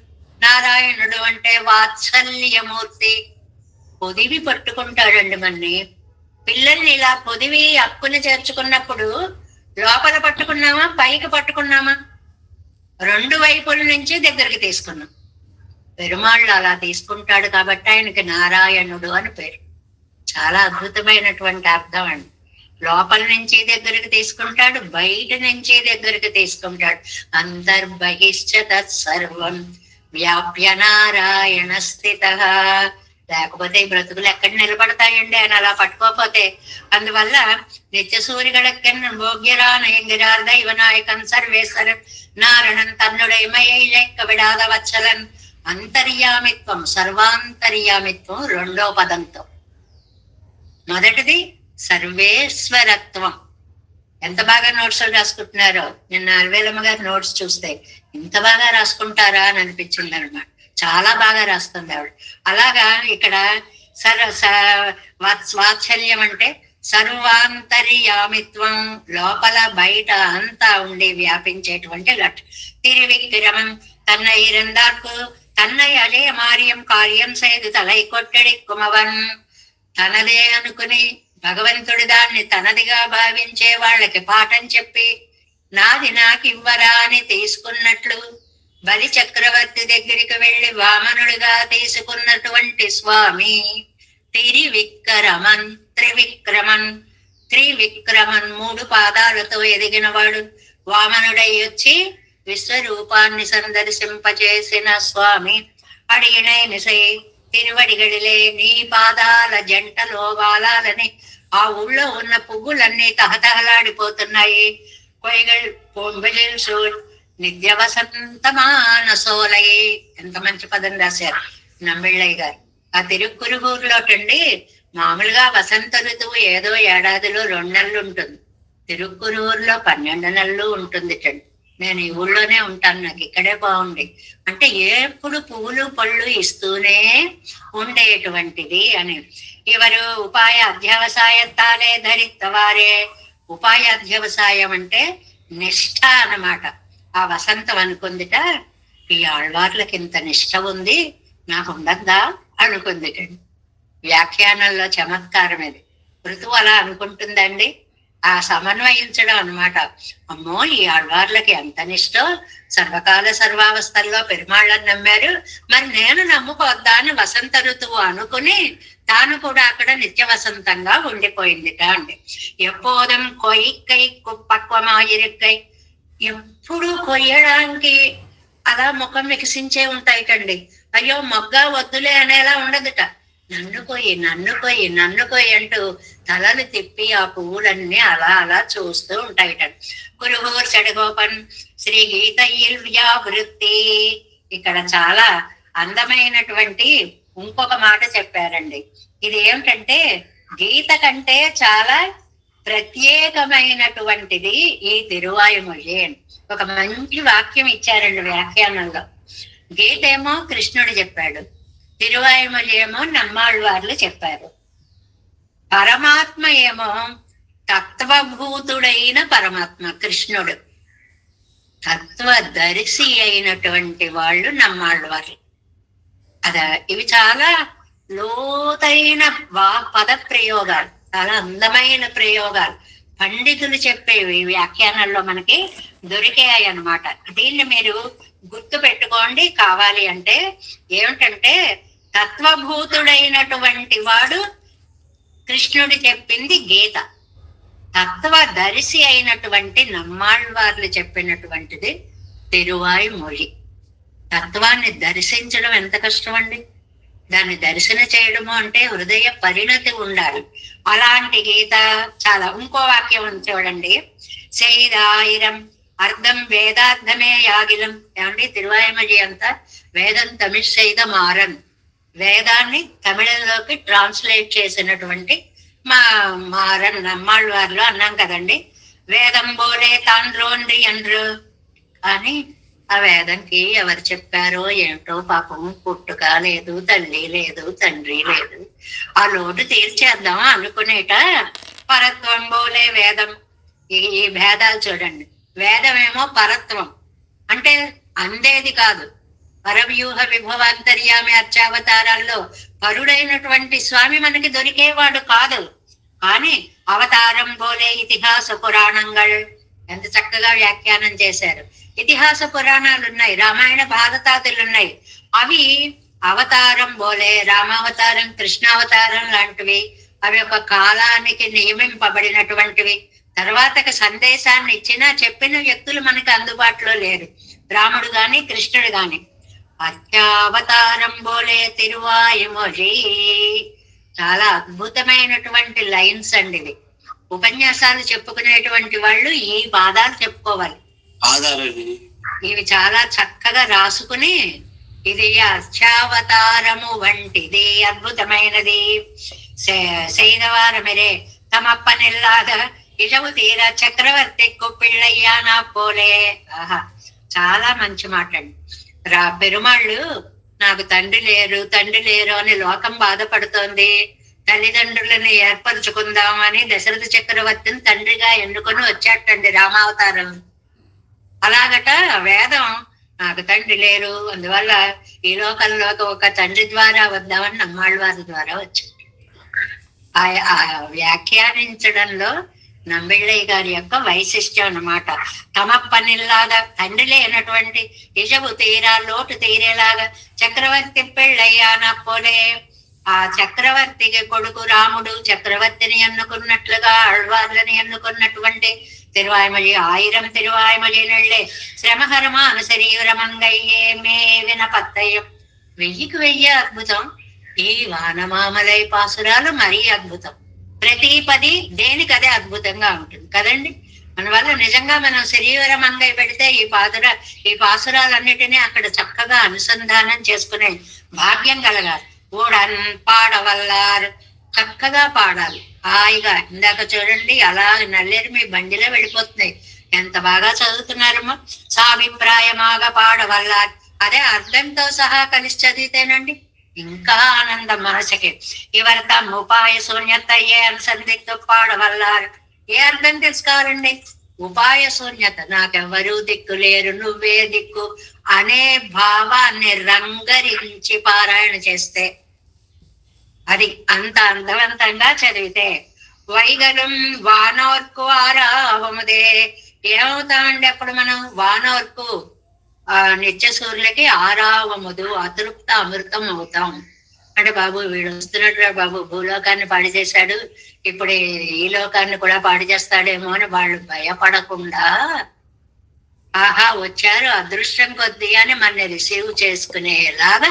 నారాయణుడు అంటే వాత్సల్యమూర్తి. పొదివి పట్టుకుంటాడండి మన్ని. పిల్లల్ని ఇలా పొదివి అక్కుని చేర్చుకున్నప్పుడు లోపల పట్టుకున్నామా పైకి పట్టుకున్నామా? 2 వైపుల నుంచి దగ్గరికి తీసుకున్నాం. పెరుమాళ్ళు అలా తీసుకుంటాడు కాబట్టి ఆయనకి నారాయణుడు అని పేరు. చాలా అద్భుతమైనటువంటి అర్థం అండి. లోపల నుంచి దగ్గరికి తీసుకుంటాడు, బయట నుంచి దగ్గరికి తీసుకుంటాడు. అంతర్బహిశ్చ తత్సర్వం వ్యాప్య నారాయణ స్థిత. లేకపోతే ఈ బ్రతుకులు ఎక్కడ నిలబడతాయండి ఆయన అలా పట్టుకోపోతే. అందువల్ల నిత్యసూరిగళకెన్ భోగ్యరానయంగిరార్ దైవనాయకన్ సర్వేశ్వరన్ నారణన్ తన్నుడైమయ్యక్క విడాద వత్సలన్. అంతర్యామిత్వం, సర్వాంతర్యామిత్వం 2వ పదంతో. మొదటిది సర్వేశ్వరత్వం. ఎంత బాగా నోట్స్ రాసుకుంటున్నారో. నిన్న అల్వేలమ్మ గారి నోట్స్ చూస్తే ఇంత బాగా రాసుకుంటారా అని అనిపించింది అనమాట. చాలా బాగా రాస్తుంది ఆవిడ. అలాగా ఇక్కడ వాత్సల్యం అంటే సర్వాంతర్యామిత్వం, లోపల బయట అంతా ఉండి వ్యాపించేటువంటి లట్. తిరువిక్రమం తన్నై రెండార్కు తన్నై అజయ మారియం కార్యం సేదు తలై కొట్టడి కుమవన్. తనదే అనుకుని భగవంతుడి దాన్ని తనదిగా భావించే వాళ్ళకి పాఠం చెప్పి నాది నాకివ్వరా అని తీసుకున్నట్లు బలి చక్రవర్తి దగ్గరికి వెళ్లి వామనుడిగా తీసుకున్నటువంటి స్వామి త్రివిక్రమన్. 3 పాదాలతో ఎదిగినవాడు వామనుడై వచ్చి విశ్వరూపాన్ని సందర్శింపచేసిన స్వామి. అడిగినైమిసై తిరువడిగడిలే నీ పాదాల జంటలో వాలాలని ఆ ఊళ్ళో ఉన్న పువ్వులన్నీ తహతహలాడిపోతున్నాయి. కొయ్యగల్ పొంబిల్ సూర్ నిత్య వసంతమానసోలయే. ఎంత మంచి పదం రాశారు నమ్మిళ్ళయ్య గారు. ఆ తిరుక్కురుగూరులోటండి మామూలుగా వసంత ఋతువు ఏదో ఏడాదిలో 2 నెలలు ఉంటుంది. తిరుక్కురుగూరులో 12 నెలలు ఉంటుంది. నేను ఈ ఊళ్ళోనే ఉంటాను, నాకు ఇక్కడే బాగుంది అంటే ఎప్పుడు పువ్వులు పళ్ళు ఇస్తూనే ఉండేటువంటిది అని. ఇవరు ఉపాయ అధ్యవసాయత్తాలే ధరిత్తవారే. ఉపాయ అధ్యవసాయం అంటే నిష్ఠ అన్నమాట. ఆ వసంతం అనుకుందిట, ఈ ఆళ్వార్లకి ఇంత నిష్ఠ ఉంది, నాకు ఉండద్దా అనుకుందిటండి. వ్యాఖ్యానంలో చమత్కారం ఇది. ఋతువు అలా అనుకుంటుందండి. ఆ సమన్వయించడం అన్నమాట. అమ్మో, ఈ ఆళ్వార్లకి ఎంత నిష్టో, సర్వకాల సర్వావస్థల్లో పెరుమాళ్ళని నమ్మారు, మరి నేను నమ్ముకోద్దా అని వసంత ఋతువు అనుకుని తాను కూడా అక్కడ నిత్య వసంతంగా ఉండిపోయిందిట అండి. ఎప్పోదం కొయ్యకై పక్వమాయిరక్కై, ఎప్పుడు కొయ్యడానికి అలా ముఖం వికసించే ఉంటాయిటండి. అయ్యో మొగ్గ వద్దులే అనేలా ఉండదుట. నన్ను కొయ్యి, నన్ను కొయ్యి, నన్ను కొయ్యి అంటూ తలలు తిప్పి ఆ పువ్వులన్నీ అలా అలా చూస్తూ ఉంటాయిట. కురుహూర్ షడగోపన్ శ్రీ గీతయ్యిల్ వ్యావృత్తి. ఇక్కడ చాలా అందమైనటువంటి ఇంకొక మాట చెప్పారండి. ఇది ఏమిటంటే, గీత కంటే చాలా ప్రత్యేకమైనటువంటిది ఈ తిరువాయుమొഴി. ఒక మంచి వాక్యం ఇచ్చారండి వ్యాఖ్యానంలో. గీత ఏమో కృష్ణుడు చెప్పాడు, తిరువాయుమొഴి ఏమో నమ్మాళ్వార్లు చెప్పారు. పరమాత్మ ఏమో తత్వభూతుడైన పరమాత్మ కృష్ణుడు, తత్వదర్శి అయినటువంటి వాళ్ళు నమ్మాళ్వార్లు. ఇవి చాలా లోతైన పద ప్రయోగాలు, చాలా అందమైన ప్రయోగాలు పండితులు చెప్పేవి వ్యాఖ్యానాల్లో మనకి దొరికాయి అన్నమాట. దీన్ని మీరు గుర్తు పెట్టుకోండి. కావాలి అంటే ఏమిటంటే, తత్వభూతుడైనటువంటి వాడు కృష్ణుడు చెప్పింది గీత, తత్వదర్శి అయినటువంటి నమ్మాళ్వార్లు చెప్పినటువంటిది తిరువాయుమొഴി. తత్వాన్ని దర్శించడం ఎంత కష్టం అండి. దాన్ని దర్శన చేయడము అంటే హృదయ పరిణతి ఉండాలి. అలాంటి గీత చాలా. ఇంకో వాక్యం ఉంది చూడండి, செய்தாயிரம் అర్థం వేదార్థమే యాగిలం. ఏమండి, తిరువాయుమొഴి అంతా వేదం తమిళ్ செய்த మారన్, వేదాన్ని తమిళంలోకి ట్రాన్స్లేట్ చేసినటువంటి మారన్ నమ్మాళ్వార్లు అన్నాం కదండి. వేదం బోలే తాండ్రోండ్రి ఎండ్రు. కానీ ఆ వేదంకి ఎవరు చెప్పారో ఏమిటో పాపం, పుట్టుక లేదు, తల్లి లేదు, తండ్రి లేదు. ఆ లోటు తీర్చేద్దాం అనుకునేట పరత్వం బోలే వేదం. ఈ భేదాలు చూడండి. వేదమేమో పరత్వం అంటే అందేది కాదు. పరవ్యూహ విభవాంతర్యామి అర్చావతారాల్లో పరుడైనటువంటి స్వామి మనకి దొరికేవాడు కాదు. కానీ అవతారం బోలే ఇతిహాస పురాణంగల్ ఎంత చక్కగా వ్యాఖ్యానం చేశారు. ఇతిహాస పురాణాలు ఉన్నాయి, రామాయణ భారతాదులు ఉన్నాయి. అవి అవతారం బోలే, రామావతారం, కృష్ణావతారం లాంటివి. అవి ఒక కాలానికి నియమింపబడినటువంటివి. తర్వాతకి సందేశాన్ని ఇచ్చినా చెప్పిన వ్యక్తులు మనకి అందుబాటులో లేరు, రాముడు గాని కృష్ణుడు గాని. అత్యావతారం బోలే తిరువాయుమొഴి. చాలా అద్భుతమైనటువంటి లైన్స్ అండి ఇవి. ఉపన్యాసాలు చెప్పుకునేటువంటి వాళ్ళు ఈ పాదాలు చెప్పుకోవాలి. ఇవి చాలా చక్కగా రాసుకుని, ఇది అర్చావతారము వంటిది, అద్భుతమైనది. செய்தவாரமிரே తమప్పనిల్లాద ఇజవు తీర చక్రవర్తికు పిళ్ళయ్యానా పోలే. ఆహా, చాలా మంచి మాట అండి. పెరుమాళ్ళు నాకు తండ్రి లేరు, తండ్రి లేరు అని లోకం బాధపడుతోంది. తల్లిదండ్రులను ఏర్పరచుకుందామని దశరథ చక్రవర్తిని తండ్రిగా ఎన్నుకొని వచ్చాటండి రామావతారం. అలాగట వేదం నాకు తండ్రి లేరు, అందువల్ల ఈ లోకంలోకి ఒక తండ్రి ద్వారా వద్దామని నమ్మాళ్వారి ద్వారా వచ్చింది. ఆ వ్యాఖ్యానించడంలో నంబిళ్ళయ్య గారి యొక్క వైశిష్ట్యం అన్నమాట. తమ పనిలాగా తండ్రి లేనటువంటి ఇజవు తీరా లోటు తీరేలాగా చక్రవర్తి పెళ్ళయ్యానా పోలే. ఆ చక్రవర్తికి కొడుకు రాముడు చక్రవర్తిని ఎన్నుకున్నట్లుగా ఆళ్వార్లని ఎన్నుకున్నటువంటి తిరువాయుమొഴി 1000 తిరువాయుమొഴి నెళ్ళే శ్రమహరమాను శరీరమంగయ్యే మేవిన పత్తయ్యం. 1000కి 1000 అద్భుతం. ఈ వానమామలై పాసురాలు మరీ అద్భుతం. ప్రతి 10 దేనికదే అద్భుతంగా ఉంటుంది కదండి. మన వల్ల నిజంగా మనం శరీరమంగై పెడితే ఈ పాసురాలన్నిటినీ అక్కడ చక్కగా అనుసంధానం చేసుకునే భాగ్యం కలగాలి. ఊడన్ పాడవల్లారు, చక్కగా పాడాలి హాయిగా. ఇందాక చూడండి అలా నల్లేరు మీ బండిలో వెళ్ళిపోతున్నాయి. ఎంత బాగా చదువుతున్నారమ్మా. సాభిప్రాయమాగా పాడవల్లారు, అదే అర్థంతో సహా కలిసి చదివితేనండి ఇంకా ఆనందం మనసుకి. ఇవర్ తమ్ ఉపాయ శూన్యత ఏ అనుసంధితో పాడవల్లారు. ఏ అర్థం తెలుసుకోవాలండి? ఉపాయ శూన్యత, నాకెవ్వరూ దిక్కు లేరు, నువ్వే దిక్కు అనే భావాన్ని రంగరించి పారాయణ చేస్తే, అది అంత అర్థవంతంగా చదివితే వైగలం వానోర్కు ఆరావముదే. ఏమవుతామండి అప్పుడు మనం? వానోర్కు నిత్య సూర్యులకి ఆరావముదు, అతృప్త అమృతం అవుతాం. అంటే బాబు వీడు వస్తున్నట్టు బాబు భూలోకాన్ని పాడి చేశాడు, ఇప్పుడు ఈ లోకాన్ని కూడా పాడి చేస్తాడేమో అని వాళ్ళు భయపడకుండా, ఆహా వచ్చారు అదృష్టం కొద్ది అని మన రిసీవ్ చేసుకునేలాగా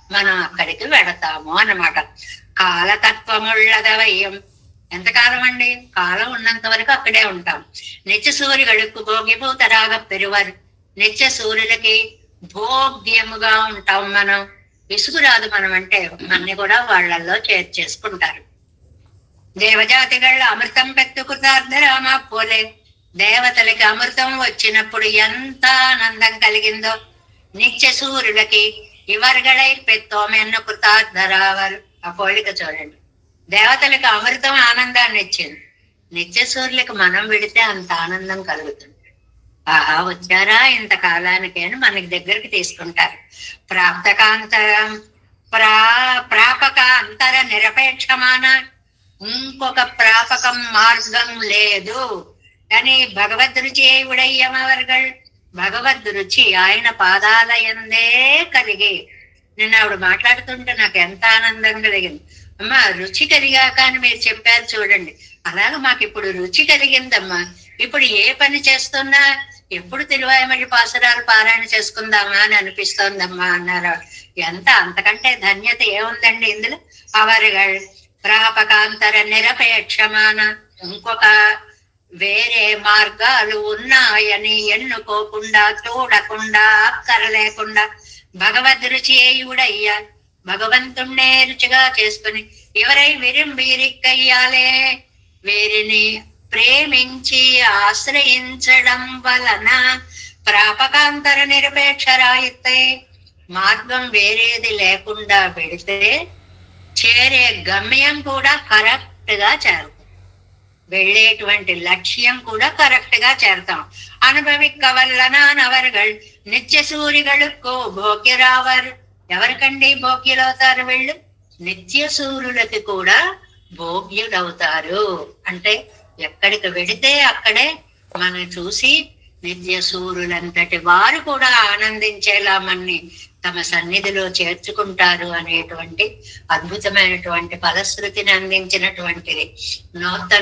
మనం అక్కడికి వెడతాము అన్నమాట. కాలతత్వముళ్ళదవయ్యం. ఎంతకాలం అండి? కాలం ఉన్నంత వరకు అక్కడే ఉంటాం. నిత్య సూర్యులకు భోగ్యభూతరాగ పెరువరు. నిత్య సూర్యులకి భోగ్యముగా ఉంటాం మనం. విసుగురాదు మనం అంటే, అన్ని కూడా వాళ్ళల్లో చేర్చేసుకుంటారు. దేవజాతిగళ్ళ అమృతం పెట్టుకుతార్ధరామ పోలే. దేవతలకి అమృతం వచ్చినప్పుడు ఎంత ఆనందం కలిగిందో, నిత్య సూర్యులకి ఇవర్గడై పెత్తోమెన్న కృతార్థరావరు. ఆ పోలిక చూడండి. దేవతలకు అమృతం ఆనందాన్ని ఇచ్చింది, నిత్య సూర్యులకు మనం విడితే అంత ఆనందం కలుగుతుంది. ఆహా వచ్చారా ఇంత కాలానికి అని మనకి దగ్గరికి తీసుకుంటారు. ప్రాప్తకాంతరం ప్రాపక అంతర నిరపేక్షమాన. ఇంకొక ప్రాపకం మార్గం లేదు కానీ భగవద్ రుచి ఉడయ్యమవర్గల్. భగవద్ రుచి ఆయన పాదాల యందే కలిగి. నేను ఆవిడ మాట్లాడుతుంటే నాకు ఎంత ఆనందం కలిగింది. అమ్మా రుచి కలిగాక అని మీరు చెప్పారు చూడండి, అలాగే మాకు ఇప్పుడు రుచి కలిగిందమ్మా. ఇప్పుడు ఏ పని చేస్తున్నా ఎప్పుడు తిరువాయిమడి పాసురాలు పారాయణ చేసుకుందామా అని అనిపిస్తోందమ్మా అన్నారు. ఎంత అంతకంటే ధన్యత ఏముందండి ఇందులో? అవరుగల్ ప్రాపకాంతర నిరపేక్షమాన. ఇంకొక వేరే మార్గాలు ఉన్నాయని ఎన్నుకోకుండా, చూడకుండా, అక్కరలేకుండా భగవద్ రుచి ఉడయ్యా. భగవంతుణ్ణే రుచిగా చేసుకుని ఎవరై విరింబిరిక్కయ్యాలే. వీరిని ప్రేమించి ఆశ్రయించడం వలన ప్రాపకాంతర నిరపేక్షరాయితే. మార్గం వేరేది లేకుండా పెడితే చేరే గమ్యం కూడా కరెక్ట్ గా చేరుతాం. వెళ్ళేటువంటి లక్ష్యం కూడా కరెక్ట్ గా చేరుతాం. అనుభవిక్క వల్లన నవర్గల్ నిత్య సూర్యులకు భోగ్యరావర్. ఎవరికండి భోగ్యులవుతారు వీళ్ళు? నిత్య సూర్యులకి కూడా భోగ్యుడవుతారు. అంటే ఎక్కడికి వెడితే అక్కడే మనం చూసి నిత్య సూర్యులంతటి వారు కూడా ఆనందించేలా మన్ని తమ సన్నిధిలో చేర్చుకుంటారు అనేటువంటి అద్భుతమైనటువంటి ఫలశ్రుతిని అందించినటువంటిది.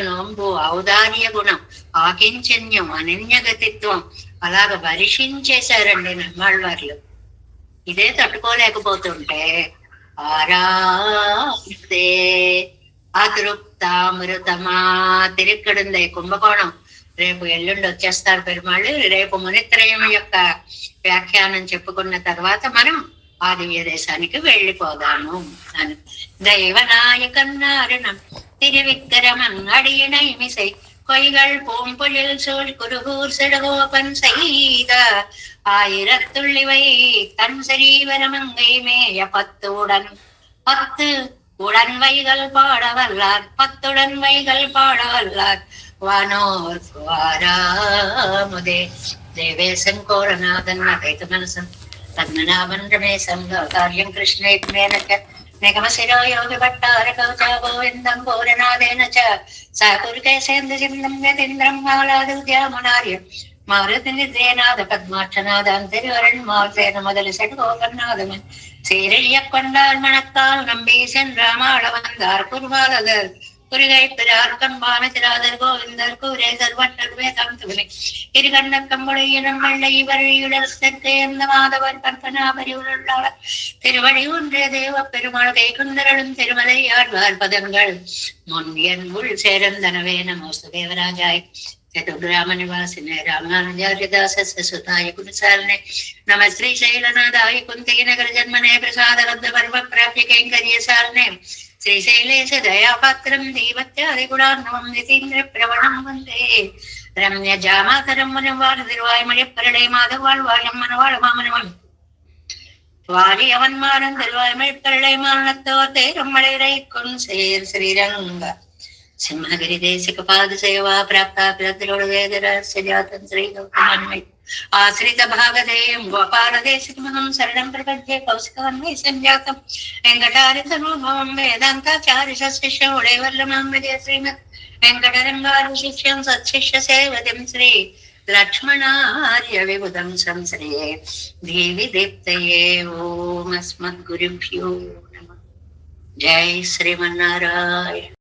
నోంబు ఔదార్య గుణం, ఆకించన్యం, అనన్యగతిత్వం అలాగ వర్షించేశారండి నమ్మాళ్ళవార్లు. ఇదే తట్టుకోలేకపోతుంటే ఆరాస్తే అతృప్తామృతమా. తిరిక్కడుంది కుంభకోణం. రేపు ఎల్లుండి వచ్చేస్తారు పెరుమాళ్ళు. రేపు మునిత్రయం యొక్క వ్యాఖ్యానం చెప్పుకున్న తర్వాత మనం ఆ దివ్య దేశానికి వెళ్ళిపోదాము అని. దైవనాయకన్నారుణం తిరువిక్రమం అడియనైమిసై கொய்கள் பூம்பொழில் சூழ் குருகூர் செடகோபன் செய்த ஆயிரத்துள்ளிவை தன் சரீவரமங்கை மேய 10 உடன் வைகள் பாடவல்லார் 10 வைகள் பாடவல்லார் வானோர் வாராமுதே. దేవేశం కోరనాథన్ నైత మనసం పద్మనాభన్ రమేశం కార్యం కృష్ణేత్మేన నిగమశిరో యోగి భట్టార కవచ గోవిందం కోరనాథేన చ సాకురుకేసేంద్రజిందం యతీంద్రం మాలాదుద్యామునార్యం మారుతి నిద్రేనాథ పద్మాక్షనాథంతిరివరణ్ మాల్సేన మొదలు సెటుగోకర్నాథమన్ சீரழியக்கொண்டால் மணத்தால் நம்பி சென்றாமாள வந்தார் குருவாளதர் குறிகை பிறார் கண்பானதிராதர் கோவிந்தர் கூரே சர்வட்டர் வேதம் துணை இருகண்ணக்கம்புடையினம் வெள்ளை வழியுடற்கே எந்த மாதவர் கற்பனாபரி உள்ளாளர் திருவழி ஒன்றே தேவ பெருமாள் கை குந்தரளும் திருமலை ஆழ்வார் பதங்கள் முன் என் உள் சேரந்தனவே நமோஸ்து தேவராஜாய் चतुर्ग्राम निवासिने रामानुजार्यदास सुताय कुलसालने नम श्री शैलनादाय कुंती नगर जन्मने प्रसाद लब्ध पर्व प्राप्य कैंकर्य सालने श्री शैलेश दयापात्रं दीवत्यादि गुणार्णवं नितीन्द्र प्रवणं वन्दे रम्य जामातरं मनवाल तिरुवायुमलि परळे माधवाल वायं मनवाल मामनवं वाली अवन्मानं तिरुवायुमलि परळे मानत्तोते रम्मळे कुं सेर श्रीरंग सिंहगिरी देशिक पाद सेवा प्राप्ता वेद रहस्य जातन श्री गौतमन्वय ఆశ్రిత భాగధేయం గోపాలదేశికమహం శరణం ప్రపద్యే కౌశికవన్మై సంజాతం వెంకటారితనోభవం వేదాంతాచార్య శిష్య ఉడైవల్లమాం విజయ శ్రీమద్ వెంకటరంగారు శిష్యం సత్శిష్య సేవతిం శ్రీ లక్ష్మణార్య విబుధం సంశ్రయే దేవి దీప్తయే ఓం అస్మద్గురుభ్యో నమః. జై శ్రీమన్నారాయణ.